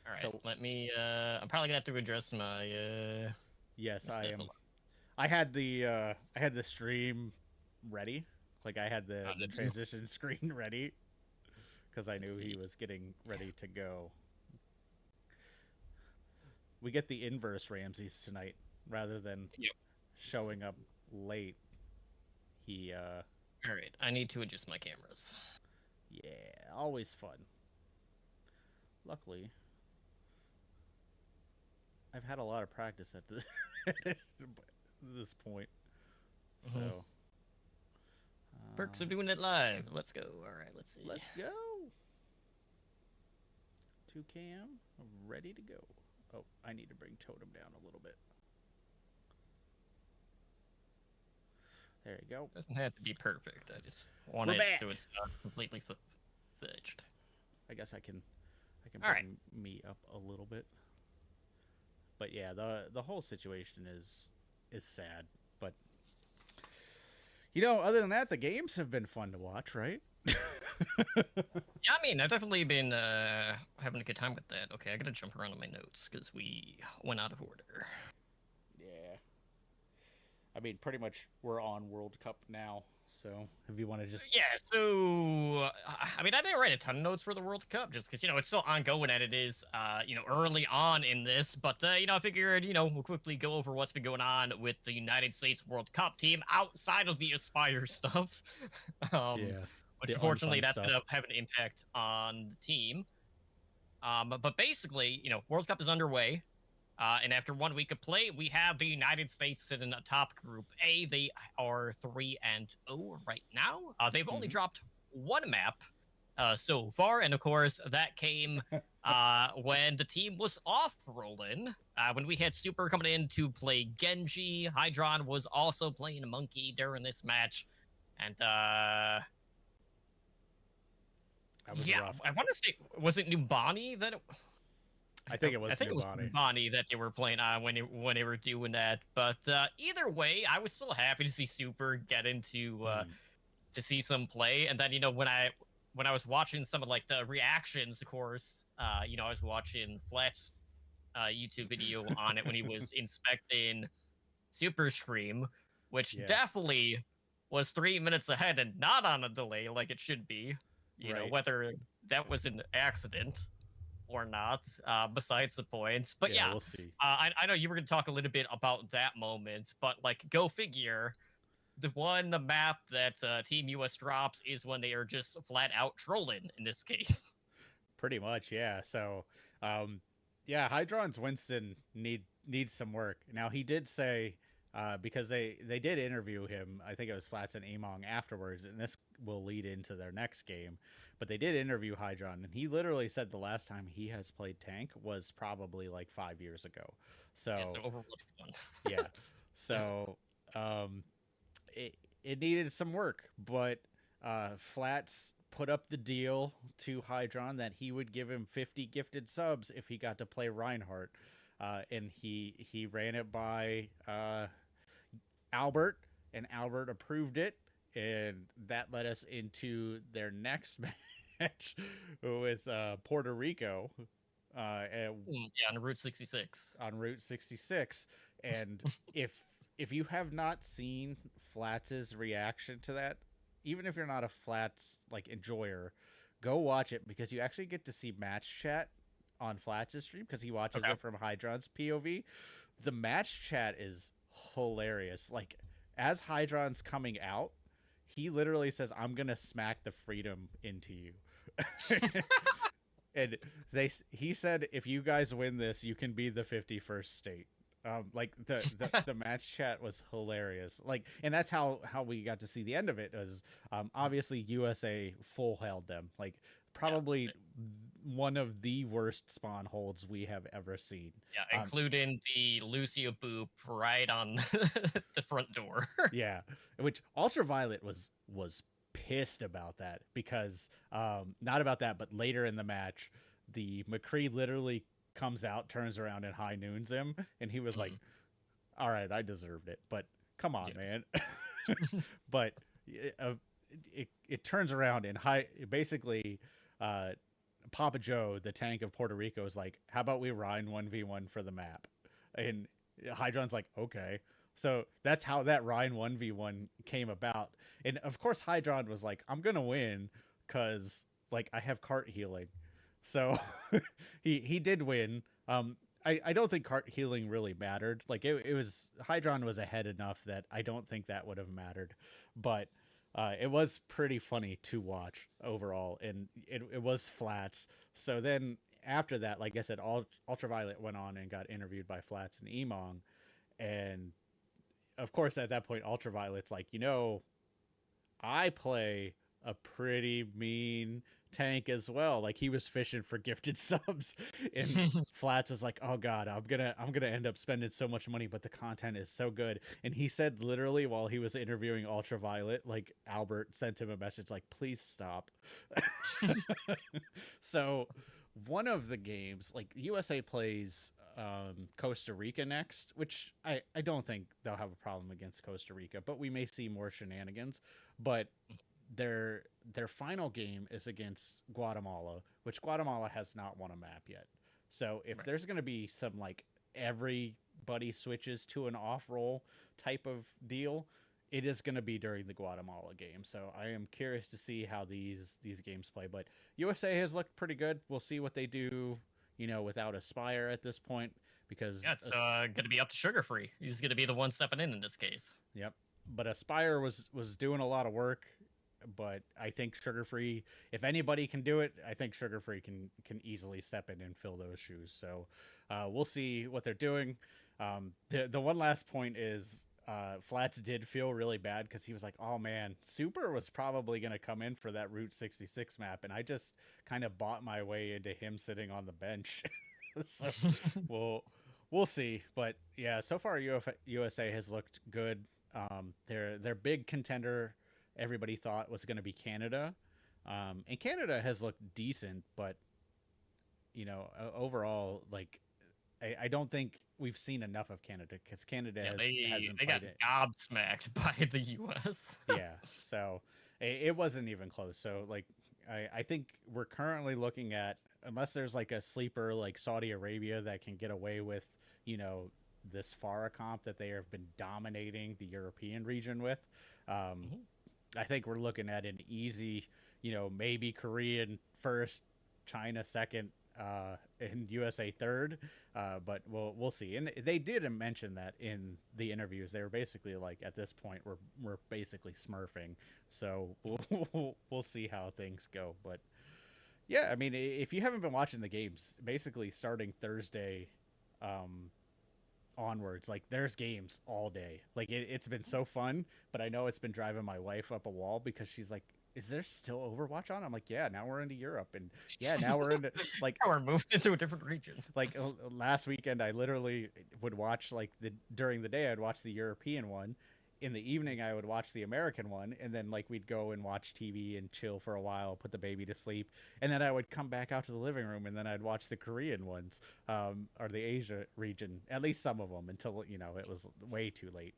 right, So- let me. I'm probably gonna have to address my. Yes, my I stuff am. a lot. I had the stream ready. Like, I had the did you? transition screen ready, because I knew Let's he see. was getting ready to go. We get the inverse Ramses tonight, rather than Yep. showing up late. He All right, I need to adjust my cameras. yeah, always fun. Luckily, I've had a lot of practice at this point. So Perks of doing it live. Let's go. All right, let's see. let's go. 2cam, ready to go. Oh, I need to bring Totem down a little bit. There you go. Doesn't have to be perfect. I just want We're it back. so it's not completely fudged. I guess I can All right. bring me up a little bit. But yeah, the whole situation is sad. But other than that, the games have been fun to watch, right? Yeah, I mean, I've definitely been having a good time with that. Okay, I gotta jump around on my notes because we went out of order. Yeah. I mean, pretty much we're on World Cup now. So if you want to just Yeah, so I mean, I didn't write a ton of notes for the World Cup just because it's still ongoing and it is early on in this. But I figured we'll quickly go over what's been going on with the United States World Cup team outside of the Spyder stuff. Which the unfortunately unfun that's stuff. gonna have an impact on the team. But basically, World Cup is underway. And after 1 week of play, we have the United States sitting atop Group A. They are 3-0 right now. They've only dropped one map so far, and of course that came when the team was off rolling. When we had Super coming in to play Genji, Hydron was also playing Monkey during this match, and was rough. I want to say, was it Numbani that? I think it was I think it was Numbani. Numbani that they were playing on when they were doing that. But either way, I was still happy to see Super get into to see some play. And then when I was watching some of like the reactions, of course, I was watching Flats YouTube video on it when he was inspecting Super Stream, which Yes. definitely was 3 minutes ahead and not on a delay like it should be. You know, Right. whether that was an accident or not, besides the point. But Yeah, yeah, we'll see. I know you were going to talk a little bit about that moment, but like, go figure. The map that Team US drops is when they are just flat out trolling in this case. Pretty much, yeah. So, yeah, Hydron's Winston needs some work. Now he did say, because they did interview him. I think it was Flats and Among afterwards, and this will lead into their next game. But they did interview Hydron, and he literally said the last time he has played tank was probably like 5 years ago. So Yeah, so Overwatch 1. yeah, so it needed some work, but Flats put up the deal to Hydron that he would give him 50 gifted subs if he got to play Reinhardt, and he ran it by Albert, and Albert approved it, and that led us into their next match with Puerto Rico. Yeah, on Route 66. On Route 66, and if you have not seen Flats's reaction to that, even if you're not a Flats like enjoyer, go watch it, because you actually get to see match chat on Flats' stream, because he watches it from Hydron's POV. The match chat is hilarious. Like, as Hydron's coming out, he literally says, "I'm gonna smack the freedom into you." And he said, "If you guys win this, you can be the 51st state." Like the match chat was hilarious. Like, and that's how we got to see the end of it. Was obviously USA full held them. Like, probably one of the worst spawn holds we have ever seen. Yeah, including the Lucio boop right on the front door. Yeah, which Ultraviolet was pissed about that, because not about that, but later in the match, the McCree literally comes out, turns around, and high noons him, and he was like, "All right, I deserved it, but come on, man." But it turns around, and basically Papa Joe, the tank of Puerto Rico, is like, "How about we Rhine 1v1 for the map?" And Hydron's like, "Okay." So that's how that Rhine 1v1 came about. And of course Hydron was like, "I'm gonna win because like I have cart healing." So he did win. I don't think cart healing really mattered. Like, it was, Hydron was ahead enough that I don't think that would have mattered. But it was pretty funny to watch overall, and it was Flats. So then after that, like I said, Ultraviolet went on and got interviewed by Flats and Emong, and of course at that point Ultraviolet's like, I play a pretty mean tank as well. Like, he was fishing for gifted subs, and Flats was like, "Oh god, I'm gonna end up spending so much money, but the content is so good." And he said literally while he was interviewing Ultraviolet, like, Albert sent him a message like, "Please stop." So one of the games, like, USA plays Costa Rica next, which I don't think they'll have a problem against Costa Rica, but we may see more shenanigans. But their final game is against Guatemala, which Guatemala has not won a map yet. So if there's going to be some, like, everybody switches to an off roll type of deal, it is going to be during the Guatemala game. So I am curious to see how these games play. But USA has looked pretty good. We'll see what they do, without a Spyder at this point, because it's going to be up to Sugar Free. He's going to be the one stepping in this case. Yep. But Spyder was doing a lot of work. But I think Sugar Free, if anybody can do it, I think Sugar Free can easily step in and fill those shoes. So we'll see what they're doing. The one last point is, Flats did feel really bad, because he was like, "Oh man, Super was probably going to come in for that Route 66 map, and I just kind of bought my way into him sitting on the bench." So we'll see. But yeah, so far USA has looked good. Their big contender, everybody thought, was going to be Canada, and Canada has looked decent, but overall, like, I don't think we've seen enough of Canada, because Canada hasn't they got played it. gobsmacked by the US. Yeah, so it wasn't even close. So, like, I think we're currently looking at unless there's like a sleeper like Saudi Arabia that can get away with, you know, this Farah comp that they have been dominating the European region with. Um, Mhm. I think we're looking at an easy, you know, maybe Korean first, China second, and USA third. But we'll see. And they did mention that in the interviews. They were basically like, at this point, we're basically smurfing. So we'll see how things go. But yeah, I mean, if you haven't been watching the games, basically starting Thursday, um, onwards, like there's games all day. Like it's been so fun, but I know it's been driving my wife up a wall because she's like, is there still Overwatch on? I'm like, yeah, now we're into Europe, and yeah, now we're into like Now we're moved into a different region. last weekend I literally would watch like the during the day I'd watch the European one, in the evening I would watch the American one, and then like we'd go and watch TV and chill for a while, put the baby to sleep, and then I would come back out to the living room and then I'd watch the Korean ones, or the Asia region, at least some of them, until you know it was way too late,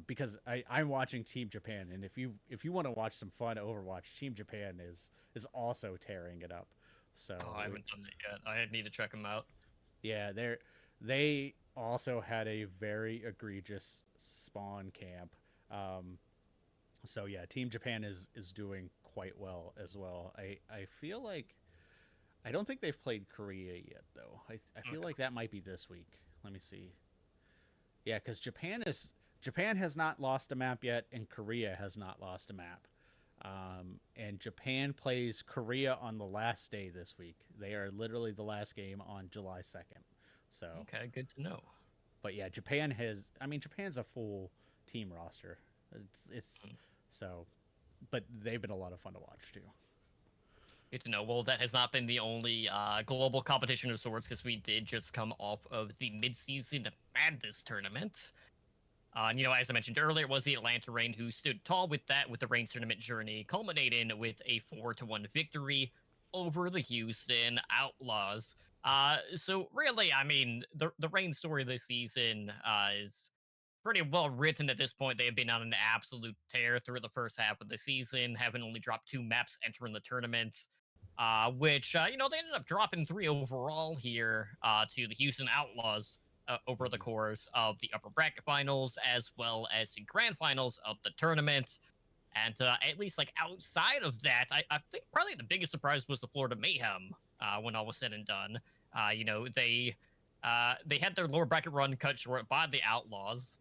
because I'm watching Team Japan, and if you want to watch some fun Overwatch, Team Japan is also tearing it up. So Oh, I haven't done that yet. I need to check them out. yeah, they also had a very egregious spawn camp. Um, so yeah, Team Japan is doing quite well as well. I feel like I don't think they've played Korea yet though. I feel Okay. like that might be this week. Let me see. Yeah, because Japan has not lost a map yet, and Korea has not lost a map. And Japan plays Korea on the last day this week. They are literally the last game on July 2nd. So, Okay, good to know. but yeah, Japan has. I mean, Japan's a full team roster. It's Mm. so, but they've been a lot of fun to watch too. Good to know. Well, that has not been the only global competition of sorts because we did just come off of the mid-season Madness tournament. And, as I mentioned earlier, it was the Atlanta Reign who stood tall with that, with the Reign tournament journey, culminating with a 4-1 victory over the Houston Outlaws. So really, I mean, the Reign story this season is pretty well written at this point. They have been on an absolute tear through the first half of the season, having only dropped 2 maps entering the tournament. Which they ended up dropping 3 overall here to the Houston Outlaws over the Mhm. course of the upper bracket finals as well as the grand finals of the tournament. And at least like outside of that, I think probably the biggest surprise was the Florida Mayhem when all was said and done. They had their lower bracket run cut short by the Outlaws,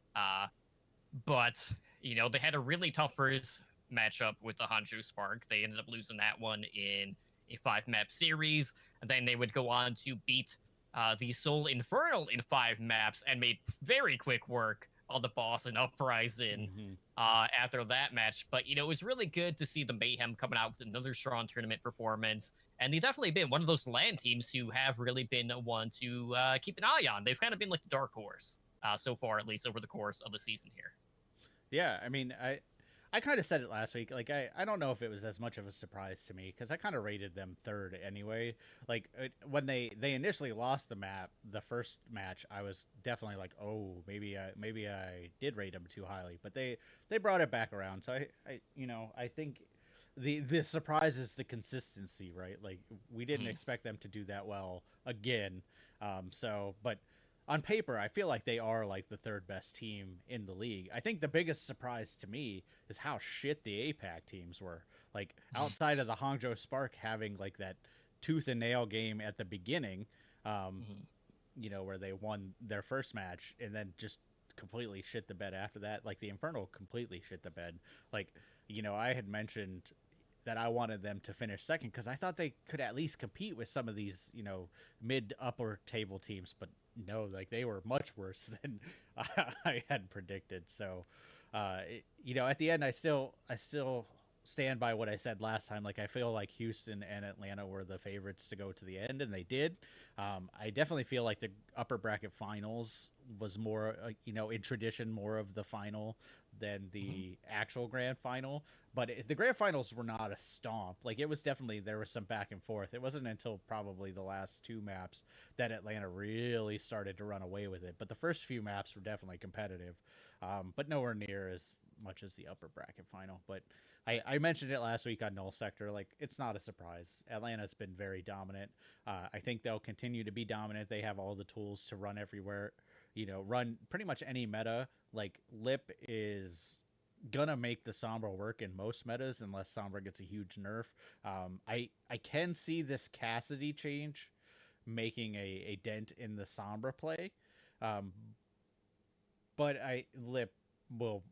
but they had a really tough first matchup with the Hanju Spark. They ended up losing that one in a 5 map series, and then they would go on to beat the Soul Infernal in 5 maps and made very quick work on the Boston Uprising Mhm. after that match. But it was really good to see the Mayhem coming out with another strong tournament performance. And they've definitely been one of those LAN teams who have really been one to keep an eye on. They've kind of been like the dark horse so far, at least over the course of the season here. Yeah, I mean, I kind of said it last week. Like, I don't know if it was as much of a surprise to me because I kind of rated them third anyway. Like when they initially lost the first match, I was definitely like, oh, maybe I did rate them too highly. But they brought it back around. So I think the surprise is the consistency, right? Like we didn't Mhm. expect them to do that well again. But on paper, I feel like they are like the third best team in the league. I think the biggest surprise to me is how shit the APAC teams were. Like outside of the Hangzhou Spark having like that tooth and nail game at the beginning, um, Mhm. where they won their first match and then just completely shit the bed after that. Like the Infernal completely shit the bed. Like, I had mentioned that I wanted them to finish second because I thought they could at least compete with some of these, mid upper table teams, but no, like they were much worse than I had predicted. So, at the end, I still stand by what I said last time. Like I feel like Houston and Atlanta were the favorites to go to the end, and they did. I definitely feel like the upper bracket finals was more, in tradition, more of the final than Mhm. the actual grand final. But the grand finals were not a stomp. Like it was definitely there was some back and forth. It wasn't until probably the last 2 maps that Atlanta really started to run away with it. But the first few maps were definitely competitive, but nowhere near as much as the upper bracket final. But I mentioned it last week on Null Sector. Like, it's not a surprise. Atlanta's been very dominant. I think they'll continue to be dominant. They have all the tools to run everywhere. Run pretty much any meta. Like, Lip is gonna make the Sombra work in most metas unless Sombra gets a huge nerf. I can see this Cassidy change making a dent in the Sombra play, but Lip will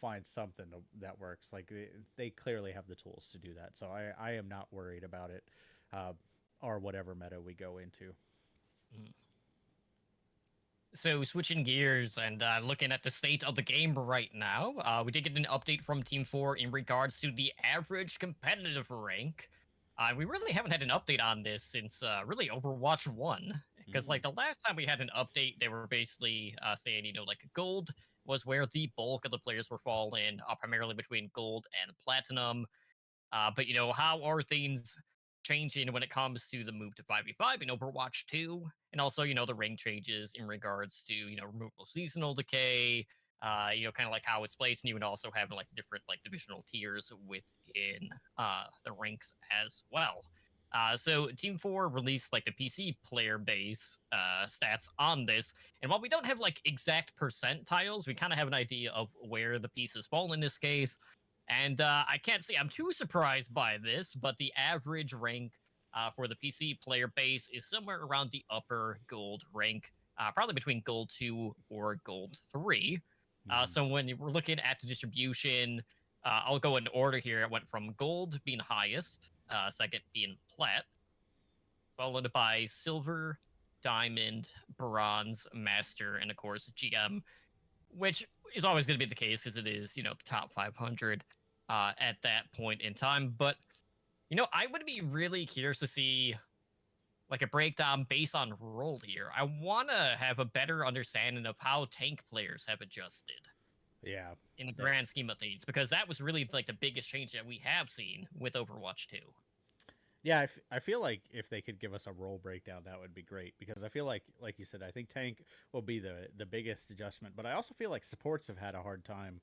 find something that works. Like, they clearly have the tools to do that, so I am not worried about it, or whatever meta we go into. So switching gears and looking at the state of the game right now, we did get an update from Team 4 in regards to the average competitive rank. We really haven't had an update on this since really Overwatch 1. Because like the last time we had an update, they were basically saying, like gold was where the bulk of the players were falling, primarily between gold and platinum. But how are things changing when it comes to the move to 5v5 in Overwatch 2? And also, the rank changes in regards to, removal seasonal decay, kind of like how it's placed, and you would also have like different like divisional tiers within the ranks as well. So Team 4 released like the PC player base stats on this, and while we don't have like exact percentiles, we kind of have an idea of where the pieces fall in this case. And I can't say I'm too surprised by this, but the average rank for the PC player base is somewhere around the upper gold rank, probably between gold 2 or gold 3. So when we're looking at the distribution, I'll go in order here. It went from gold being highest, second being plat, followed by silver, diamond, bronze, master, and of course GM, which is always going to be the case because it is, the top 500 at that point in time. But, I would be really curious to see like a breakdown based on role here. I want to have a better understanding of how tank players have adjusted. Yeah. In the grand scheme of things, because that was really like the biggest change that we have seen with Overwatch 2. Yeah, I feel like if they could give us a role breakdown, that would be great, because I feel like you said, I think tank will be the biggest adjustment, but I also feel like supports have had a hard time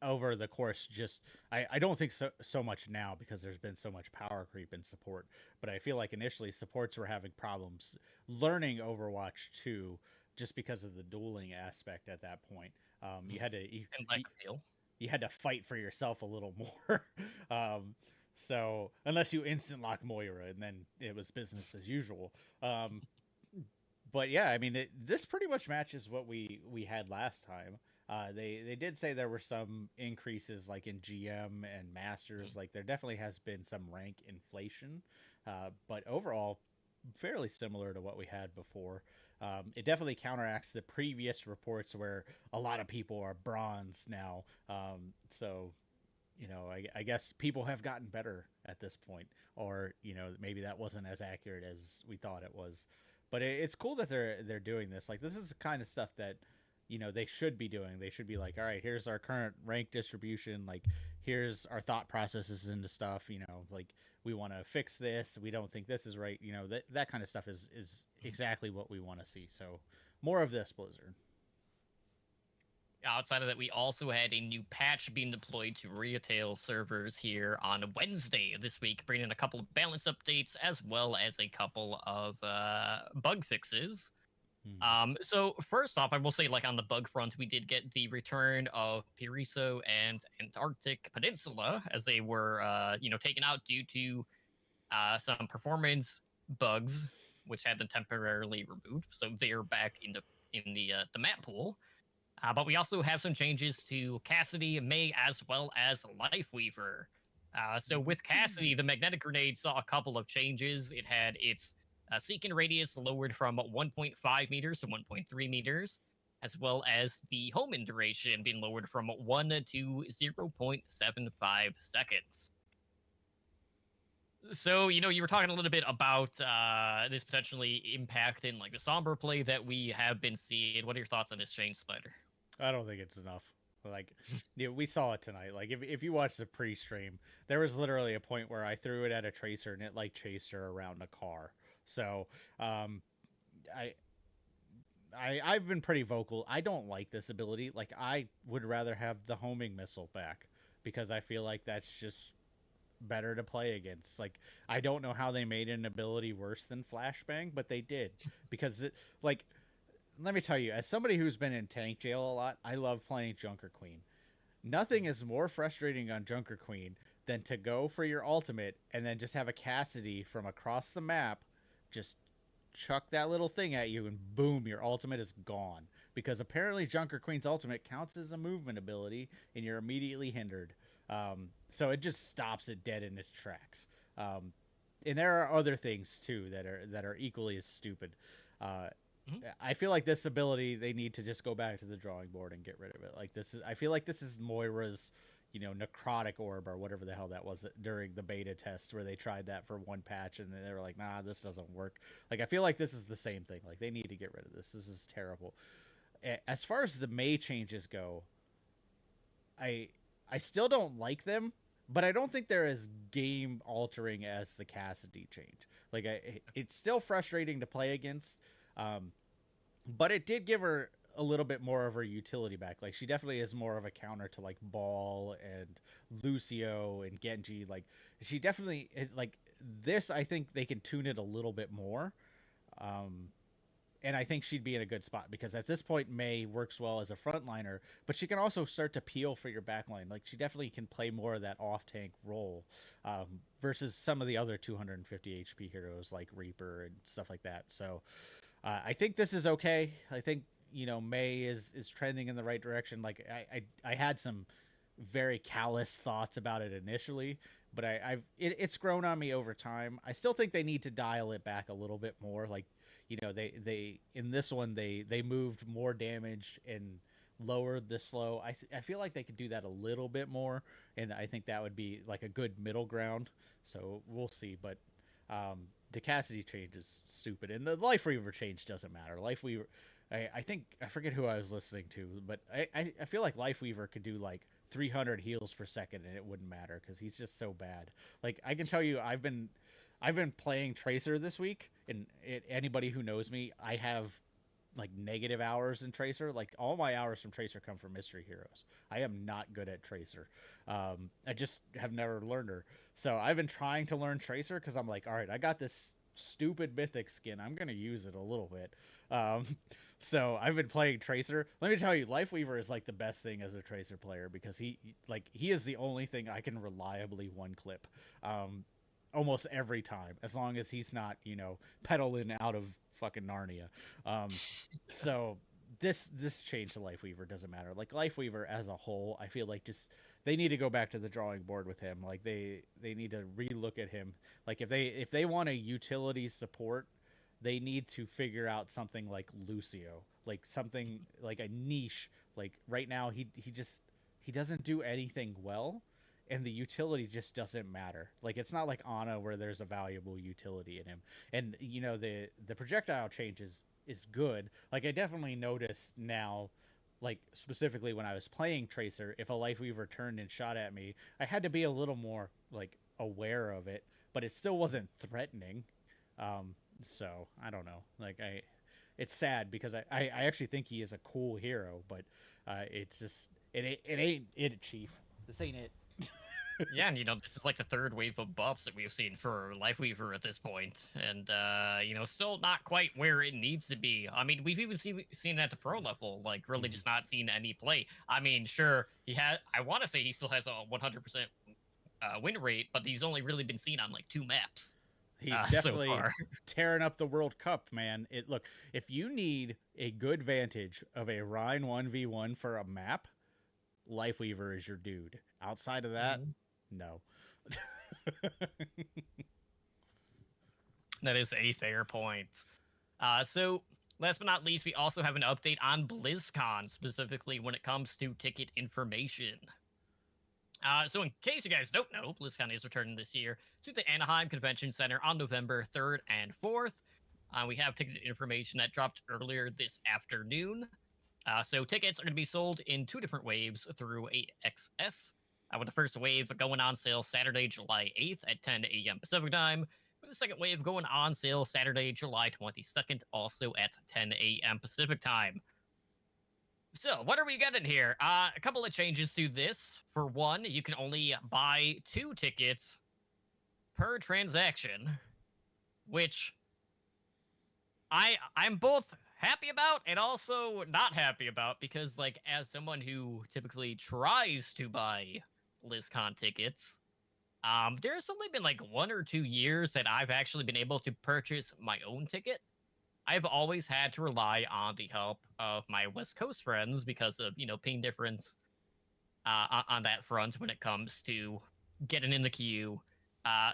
over the course. Just I don't think so much now because there's been so much power creep in support, but I feel like initially supports were having problems learning Overwatch 2 just because of the dueling aspect at that point. You had to you had to fight for yourself a little more. So unless you instant lock Moira, and then it was business as usual. But yeah, I mean, this pretty much matches what we had last time. They did say there were some increases like in GM and Masters. Like, there definitely has been some rank inflation, but overall fairly similar to what we had before. It definitely counteracts the previous reports where a lot of people are bronze now. So I guess people have gotten better at this point, or maybe that wasn't as accurate as we thought it was. But it's cool that they're doing this. Like, this is the kind of stuff that they should be doing. They should be like, all right, here's our current rank distribution. Like, here's our thought processes into stuff. Like, we want to fix this. We don't think this is right. That kind of stuff is exactly what we want to see. So more of this, Blizzard. Outside of that, we also had a new patch being deployed to retail servers here on Wednesday of this week, bringing a couple of balance updates as well as a couple of bug fixes. So first off, I will say, like, on the bug front, we did get the return of Piriso and Antarctic Peninsula, as they were, taken out due to some performance bugs, which had them temporarily removed. So they're back in the map pool. But we also have some changes to Cassidy, May, as well as Lifeweaver. So with Cassidy, the magnetic grenade saw a couple of changes. It had its seeking radius lowered from 1.5 meters to 1.3 meters, as well as the homing duration being lowered from 1 to 0.75 seconds. So, you were talking a little bit about this potentially impacting like the Sombra play that we have been seeing. What are your thoughts on this change, Spyder? I don't think it's enough. Like, we saw it tonight. Like, if you watch the pre-stream, there was literally a point where I threw it at a tracer and it like chased her around a car. So, I've been pretty vocal. I don't like this ability. Like, I would rather have the homing missile back because I feel like that's just better to play against. Like, I don't know how they made an ability worse than flashbang, but they did because like, let me tell you, as somebody who's been in tank jail a lot, I love playing Junker Queen. Nothing is more frustrating on Junker Queen than to go for your ultimate and then just have a Cassidy from across the map just chuck that little thing at you and boom, your ultimate is gone. Because apparently Junker Queen's ultimate counts as a movement ability and you're immediately hindered. So it just stops it dead in its tracks. And there are other things too that are equally as stupid. I feel like this ability, they need to just go back to the drawing board and get rid of it. Like, I feel like this is Moira's, necrotic orb or whatever the hell that was during the beta test where they tried that for one patch and they were like, nah, this doesn't work. Like, I feel like this is the same thing. Like, they need to get rid of this. This is terrible. As far as the Mei changes go, I still don't like them, but I don't think they're as game altering as the Cassidy change. Like, it's still frustrating to play against. But it did give her a little bit more of her utility back. Like, she definitely is more of a counter to like Ball and Lucio and Genji. Like, she definitely like this. I think they can tune it a little bit more. And I think she'd be in a good spot because at this point, Mei works well as a frontliner, but she can also start to peel for your backline. Like, she definitely can play more of that off-tank role versus some of the other 250 HP heroes like Reaper and stuff like that. So I think this is okay. I think, Mei is trending in the right direction. Like, I had some very callous thoughts about it initially, but it's grown on me over time. I still think they need to dial it back a little bit more. Like, they in this one they moved more damage and lowered the slow. I feel like they could do that a little bit more, and I think that would be like a good middle ground. So we'll see. But the Cassidy change is stupid, and the Life Weaver change doesn't matter. Life Weaver, I think I forget who I was listening to, but I feel like Life Weaver could do like 300 heals per second and it wouldn't matter because he's just so bad. Like, I can tell you, I've been playing Tracer this week, and anybody who knows me, I have like negative hours in Tracer. Like, all my hours from Tracer come from mystery heroes. I am not good at Tracer. I just have never learned her. So I've been trying to learn Tracer because I'm like, all right, I got this stupid mythic skin. I'm gonna use it a little bit. So I've been playing Tracer. Let me tell you, Lifeweaver is like the best thing as a Tracer player because he is the only thing I can reliably one clip. Almost every time, as long as he's not, pedaling out of fucking Narnia. So this change to Lifeweaver doesn't matter. Like, Lifeweaver as a whole, I feel like just they need to go back to the drawing board with him. Like, they need to relook at him. Like, if they want a utility support, they need to figure out something like Lucio, like something like a niche. Like, right now he doesn't do anything well, and the utility just doesn't matter. Like, it's not like Ana where there's a valuable utility in him. And the projectile change is good. Like, I definitely noticed now, like, specifically when I was playing Tracer, if a Lifeweaver turned and shot at me, I had to be a little more like aware of it, but it still wasn't threatening. So I don't know. Like, it's sad because I actually think he is a cool hero, but it's just it ain't it, Chief. This ain't it. Yeah, and this is like the third wave of buffs that we've seen for Lifeweaver at this point, and still not quite where it needs to be. I mean, we've even seen it at the pro level, like really just not seen any play. I mean, sure, I want to say he still has a 100% win rate, but he's only really been seen on like 2 maps. He's definitely so far. tearing up the World Cup, man. Look, if you need a good vantage of a Rhine 1v1 for a map, Lifeweaver is your dude. Outside of that, no. That is a fair point. So, last but not least, we also have an update on BlizzCon, specifically when it comes to ticket information. So in case you guys don't know, BlizzCon is returning this year to the Anaheim Convention Center on November 3rd and 4th. We have ticket information that dropped earlier this afternoon. So tickets are going to be sold in 2 different waves through AXS, with the first wave going on sale Saturday, July 8th at 10 a.m. Pacific Time, with the second wave going on sale Saturday, July 22nd, also at 10 a.m. Pacific time. So, what are we getting here? A couple of changes to this. For one, you can only buy 2 tickets per transaction, which I'm both happy about and also not happy about because, like, as someone who typically tries to buy BlizzCon tickets, there's only been like 1 or 2 years that I've actually been able to purchase my own ticket. I've always had to rely on the help of my West Coast friends because of, ping difference on that front when it comes to getting in the queue.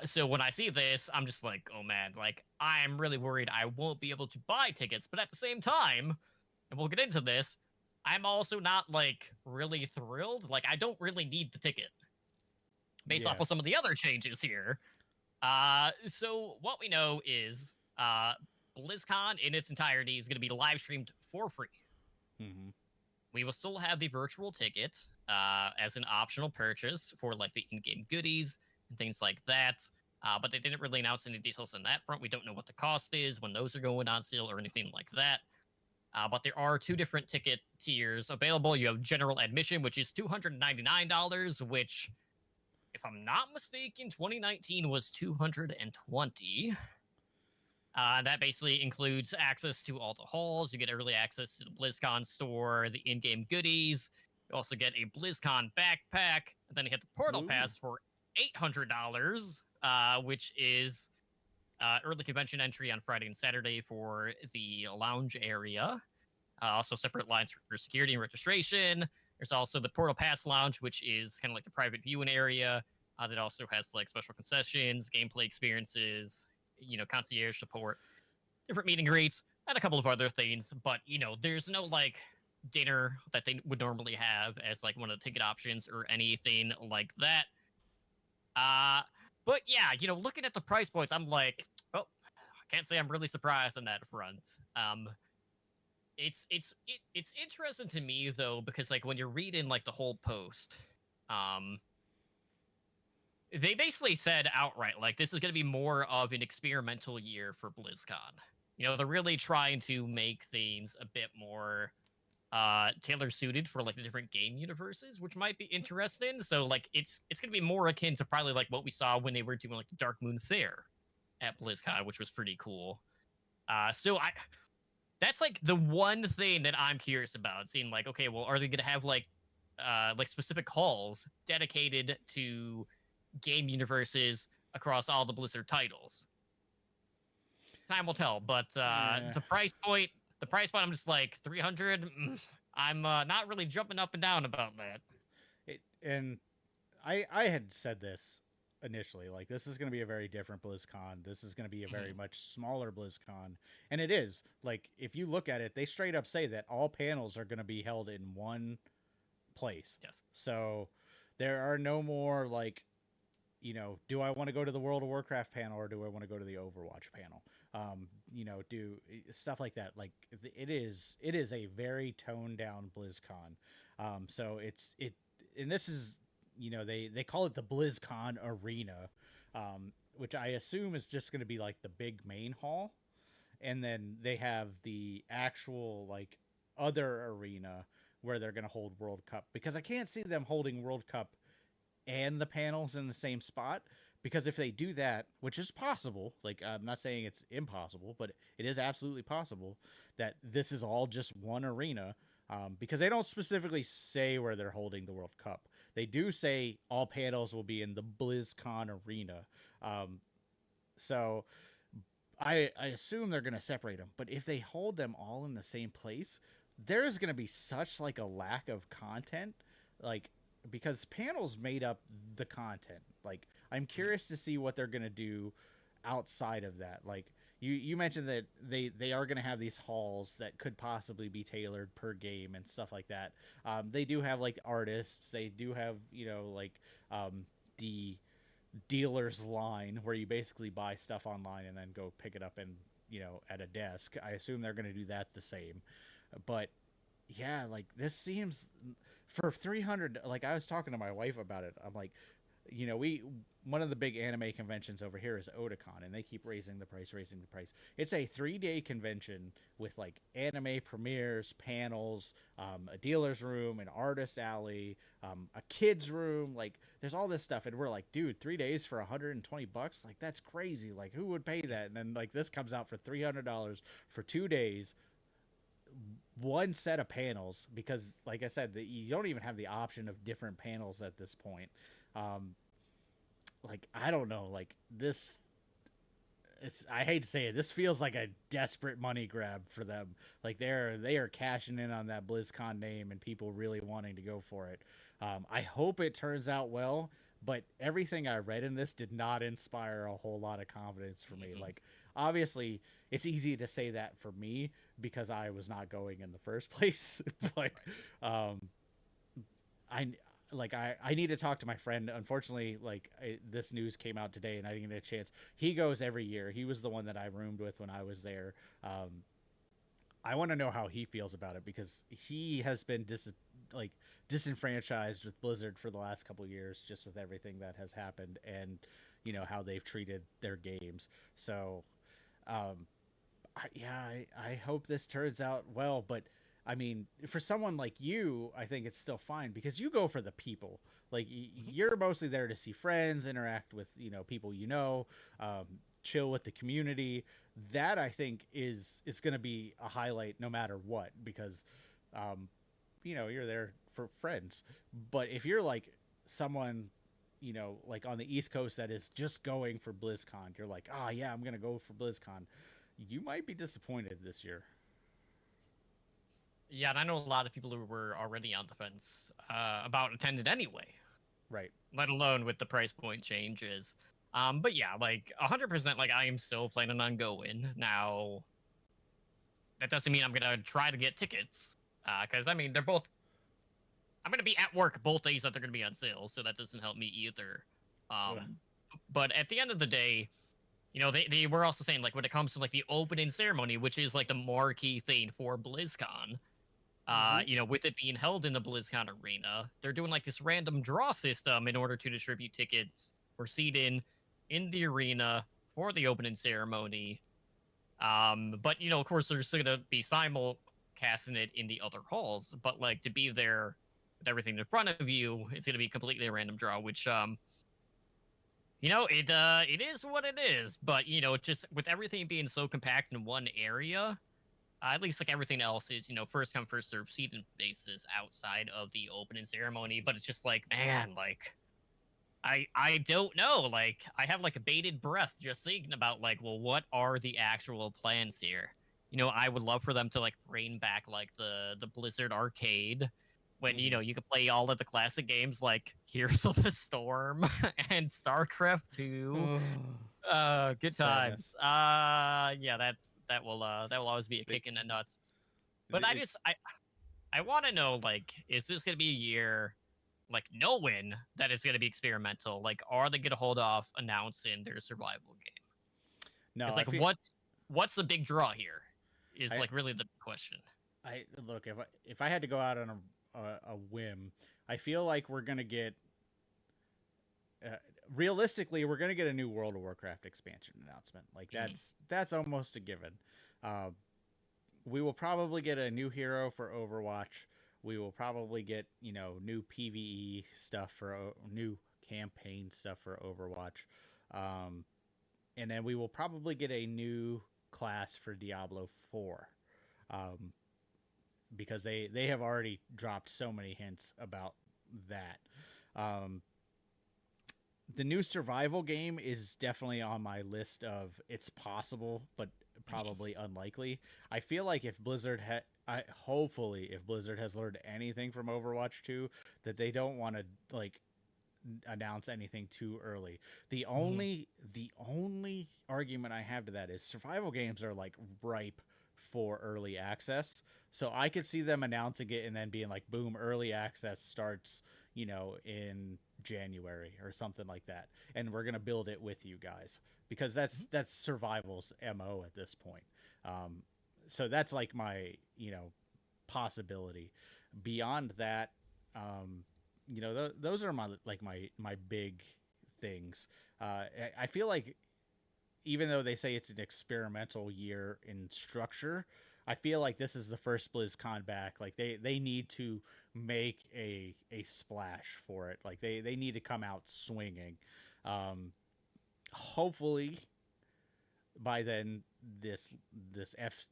So when I see this, I'm just like, oh man, like I'm really worried I won't be able to buy tickets. But at the same time, and we'll get into this, I'm also not like really thrilled. Like I don't really need the ticket based off Yeah. of some of the other changes here. So what we know is BlizzCon in its entirety is going to be live streamed for free. Mm-hmm. We will still have the virtual ticket as an optional purchase for like the in-game goodies and things like that. But they didn't really announce any details on that front. We don't know what the cost is, when those are going on sale, or anything like that. But there are 2 different ticket tiers available. You have general admission, which is $299, which, if I'm not mistaken, 2019 was $220. That basically includes access to all the halls. You get early access to the BlizzCon store, the in-game goodies. You also get a BlizzCon backpack, and then you get the Portal Ooh. Pass for $800, which is early convention entry on Friday and Saturday for the lounge area. Also, separate lines for security and registration. There's also the Portal Pass lounge, which is kind of like the private viewing area. That also has like special concessions, gameplay experiences, concierge support, different meet and greets, and a couple of other things. But, there's no like dinner that they would normally have as like one of the ticket options or anything like that. But yeah, looking at the price points, I'm like, oh, I can't say I'm really surprised on that front. It's interesting to me though, because like when you're reading like the whole post, they basically said outright, like, this is going to be more of an experimental year for BlizzCon. They're really trying to make things a bit more tailor suited for like the different game universes, which might be interesting. So like it's going to be more akin to probably like what we saw when they were doing like the Dark Moon Fair at BlizzCon, which was pretty cool. So that's like the one thing that I'm curious about, seeing like, okay, well, are they going to have like specific halls dedicated to game universes across all the Blizzard titles? Time will tell, but the price point, I'm just like 300. I'm not really jumping up and down about that. And I had said this initially, like, this is going to be a very different BlizzCon. This is going to be a very much smaller BlizzCon, and it is. Like, if you look at it, they straight up say that all panels are going to be held in one place. Yes. So there are no more like, do I want to go to the World of Warcraft panel or do I want to go to the Overwatch panel? Do stuff like that. Like it is a very toned down BlizzCon. So and this is, they call it the BlizzCon Arena, which I assume is just going to be like the big main hall. And then they have the actual like other arena where they're going to hold World Cup, because I can't see them holding World Cup and the panels in the same spot, because if they do that, which is possible, like I'm not saying it's impossible, but it is absolutely possible that this is all just one arena, because they don't specifically say where they're holding the World Cup. They do say all panels will be in the BlizzCon arena. So I assume they're going to separate them, but if they hold them all in the same place, there is going to be such like a lack of content, like, because panels made up the content. Like, I'm curious to see what they're going to do outside of that. Like, you mentioned that they are going to have these halls that could possibly be tailored per game and stuff like that. They do have like artists. They do have, the dealer's line where you basically buy stuff online and then go pick it up and, at a desk. I assume they're going to do that the same. But yeah, like, this seems, for 300, like, I was talking to my wife about it. I'm like, one of the big anime conventions over here is Otakon, and they keep raising the price, raising the price. It's a 3-day convention with like anime premieres, panels, a dealer's room, an artist alley, a kids room. Like, there's all this stuff, and we're like, dude, 3 days for $120? Like, that's crazy. Like, who would pay that? And then like this comes out for $300 for 2 days, one set of panels, because like I said, you don't even have the option of different panels at this point. Like, I don't know, like this, it's, I hate to say it, this feels like a desperate money grab for them. Like, they are cashing in on that BlizzCon name and people really wanting to go for it. I hope it turns out well, but everything I read in this did not inspire a whole lot of confidence for me. Like, obviously it's easy to say that for me because I was not going in the first place, but I I need to talk to my friend. Unfortunately, this news came out today and I didn't get a chance. He goes every year. He was the one that I roomed with when I was there. I want to know how he feels about it because he has been disenfranchised with Blizzard for the last couple of years, just with everything that has happened and how they've treated their games. So, I hope this turns out well, but I mean, for someone like you, I think it's still fine because you go for the people. Like, you're mostly there to see friends, interact with people, chill with the community. That, I think, is going to be a highlight no matter what, because you're there for friends. But if you're like someone like on the East Coast that is just going for BlizzCon, you're like, oh yeah, I'm gonna go for BlizzCon, you might be disappointed this year. Yeah, and I know a lot of people who were already on the fence about attending anyway. Right. Let alone with the price point changes. But yeah, like 100%, like I am still planning on going. Now, that doesn't mean I'm gonna try to get tickets, because I mean they're both. I'm gonna be at work both days that they're gonna be on sale, so that doesn't help me either. But at the end of the day, they were also saying, like, when it comes to like the opening ceremony, which is like the marquee thing for BlizzCon, with it being held in the BlizzCon arena, they're doing like this random draw system in order to distribute tickets for seating in the arena for the opening ceremony. But of course, they're still gonna be simulcasting it in the other halls. But like to be there with everything in front of you, it's gonna be completely a random draw, which it is what it is. But just with everything being so compact in one area. At least like everything else is, first come, first serve seating basis outside of the opening ceremony. But it's just like, man, like, I don't know. Like, I have like a bated breath just thinking about like, well, what are the actual plans here? I would love for them to like bring back like the Blizzard arcade when you could play all of the classic games like Heroes of the Storm and StarCraft 2. Good times. Yeah, that will always be a kick in the nuts. But I want to know, like, is this gonna be a year, like, knowing that it's gonna be experimental? Like, are they gonna hold off announcing their survival game? No, it's like what's the big draw here? Is like really the question. I look, if I had to go out on a whim, I feel like we're gonna get. Realistically, we're gonna get a new World of Warcraft expansion announcement. Like that's almost a given. We will probably get a new hero for Overwatch. We will probably get new PvE stuff for new campaign stuff for Overwatch, and then we will probably get a new class for Diablo 4, because they have already dropped so many hints about that. The new survival game is definitely on my list of it's possible, but probably unlikely. I feel like if Blizzard hopefully if Blizzard has learned anything from Overwatch 2, that they don't want to like announce anything too early. The only argument I have to that is survival games are like ripe for early access. So I could see them announcing it and then being like, boom, early access starts, in January or something like that, and we're gonna build it with you guys, because that's survival's MO at this point. So that's like my possibility. Beyond that, those are my big things. I feel like even though they say it's an experimental year in structure, I feel like this is the first BlizzCon back. Like they need to make a splash for it. Like they need to come out swinging. Um, Hopefully by then this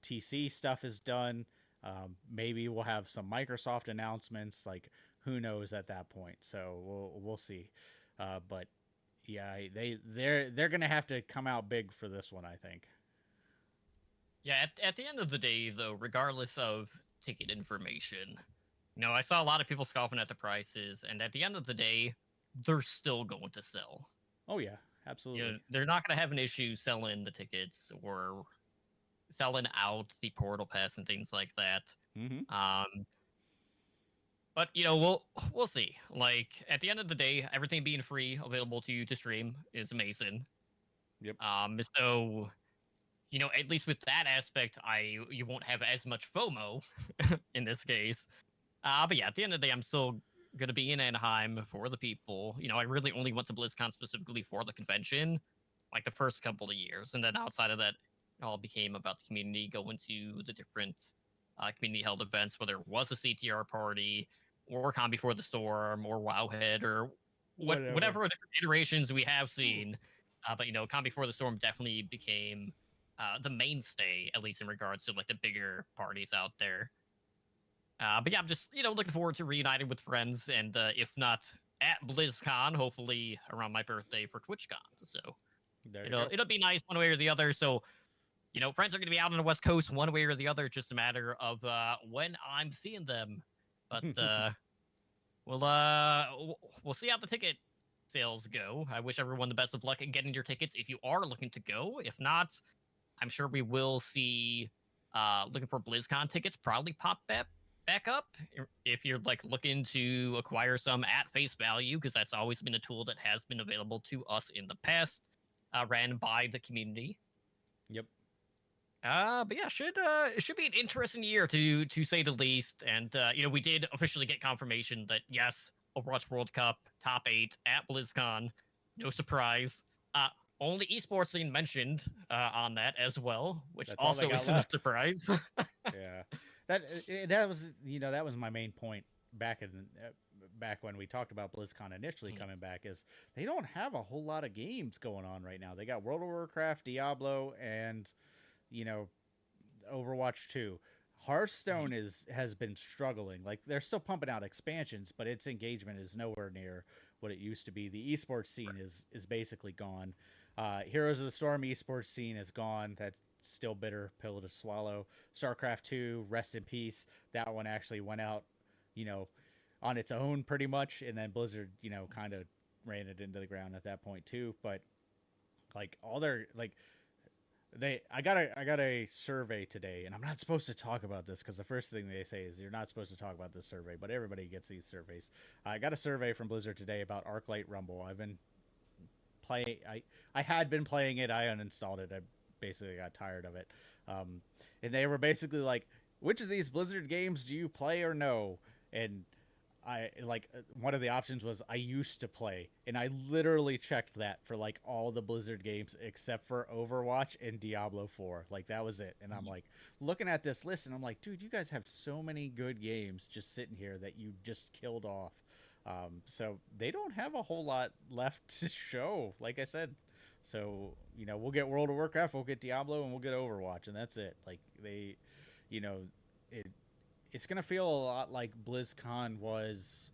FTC stuff is done. Maybe we'll have some Microsoft announcements. Like who knows at that point? So we'll see. But yeah, they're gonna have to come out big for this one, I think. Yeah, at the end of the day, though, regardless of ticket information, I saw a lot of people scoffing at the prices, and at the end of the day, they're still going to sell. Oh yeah, absolutely. They're not going to have an issue selling the tickets or selling out the portal pass and things like that. Mm-hmm. But we'll see. Like at the end of the day, everything being free, available to you to stream is amazing. Yep. So at least with that aspect, you won't have as much FOMO in this case. But yeah, at the end of the day, I'm still gonna be in Anaheim for the people. I really only went to BlizzCon specifically for the convention, like the first couple of years, and then outside of that, it all became about the community, going to the different community held events, whether it was a CTR party or Con Before the Storm or Wowhead or whatever different iterations we have seen. But Con Before the Storm definitely became the mainstay, at least in regards to like the bigger parties out there. But yeah, I'm just looking forward to reuniting with friends, and if not at BlizzCon, hopefully around my birthday for TwitchCon. So it'll be nice one way or the other. So friends are going to be out on the West Coast one way or the other. Just a matter of when I'm seeing them. But we'll see how the ticket sales go. I wish everyone the best of luck in getting your tickets if you are looking to go. If not, I'm sure we will see looking for BlizzCon tickets probably pop back up if you're like looking to acquire some at face value, because that's always been a tool that has been available to us in the past, ran by the community. Yep. But yeah, it should be an interesting year to say the least. And we did officially get confirmation that yes, Overwatch World Cup top 8 at BlizzCon. No surprise. Only esports scene mentioned on that as well, which That's all they also got isn't left. a surprise. Yeah, that was that was my main point back when we talked about BlizzCon initially coming back, is they don't have a whole lot of games going on right now. They got World of Warcraft, Diablo, and Overwatch 2. Hearthstone has been struggling. Like they're still pumping out expansions, but its engagement is nowhere near what it used to be. The esports scene is basically gone. Heroes of the Storm esports scene is gone. That's still bitter pill to swallow. StarCraft 2, rest in peace. That one actually went out, on its own pretty much, and then Blizzard, kind of ran it into the ground at that point too. But like all their I got a survey today, and I'm not supposed to talk about this because the first thing they say is you're not supposed to talk about this survey, but everybody gets these surveys. I got a survey from Blizzard today about ArcLight Rumble. I've been playing. I had been playing it. I uninstalled it. I basically got tired of it. And they were basically like, which of these Blizzard games do you play or no? And I one of the options was I used to play, and I literally checked that for like all the Blizzard games except for Overwatch and Diablo 4. Like that was it. And I'm like looking at this list, and I'm like, dude, you guys have so many good games just sitting here that you just killed off. So they don't have a whole lot left to show, like I said. So we'll get World of Warcraft, we'll get Diablo, and we'll get Overwatch, and that's it. Like they, it's gonna feel a lot like BlizzCon was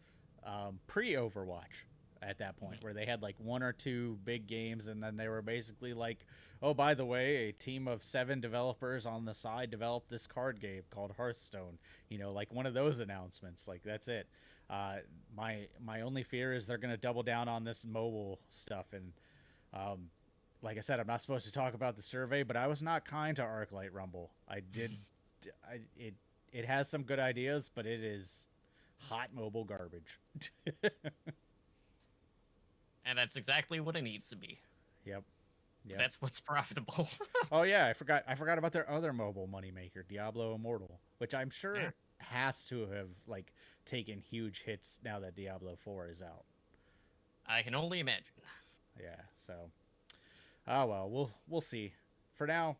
pre-Overwatch at that point, where they had like one or two big games, and then they were basically like, oh, by the way, a team of 7 developers on the side developed this card game called Hearthstone. Like one of those announcements. Like that's it. My only fear is they're gonna double down on this mobile stuff, and like I said, I'm not supposed to talk about the survey, but I was not kind to ArcLight Rumble. It has some good ideas, but it is hot mobile garbage. And that's exactly what it needs to be. Yep. That's what's profitable. Oh yeah, I forgot about their other mobile moneymaker, Diablo Immortal, which I'm sure has to have like taken huge hits now that Diablo 4 is out. I can only imagine. yeah. So, oh well, we'll see. For now,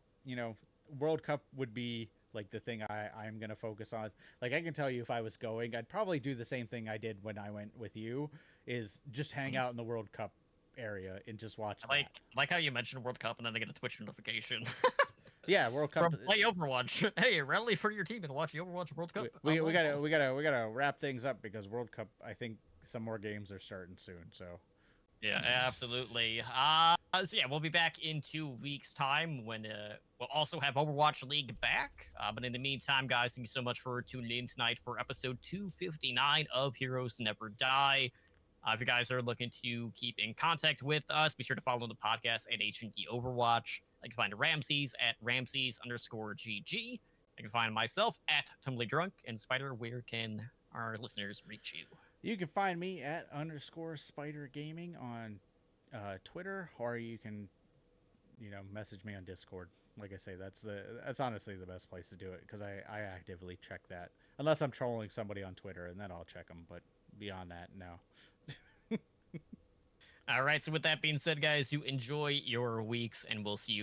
World Cup would be like the thing I'm gonna focus on. Like I can tell you, if I was going, I'd probably do the same thing I did when I went with you, is just hang Mhm. out in the World Cup area and just watch I that. like how you mentioned World Cup and then I get a Twitch notification Yeah, World Cup. from Play Overwatch. Hey, rally for your team and watch the Overwatch World Cup. We online. gotta wrap things up because World Cup. I think some more games are starting soon. So Yeah, absolutely. So yeah, we'll be back in 2 weeks' time when we'll also have Overwatch League back. But in the meantime, guys, thank you so much for tuning in tonight for episode 259 of Heroes Never Die. If you guys are looking to keep in contact with us, be sure to follow the podcast at H&D Overwatch. You can find Ramses at Ramses_GG. You can find myself at Tumbly Drunk. And Spyder, where can our listeners reach you? you can find me at _Spyder Gaming on Twitter, or you can message me on Discord. Like I say, that's honestly the best place to do it because I actively check that unless I'm trolling somebody on Twitter, and then I'll check them. But beyond that, no. All right. So with that being said, guys, you enjoy your weeks, and we'll see you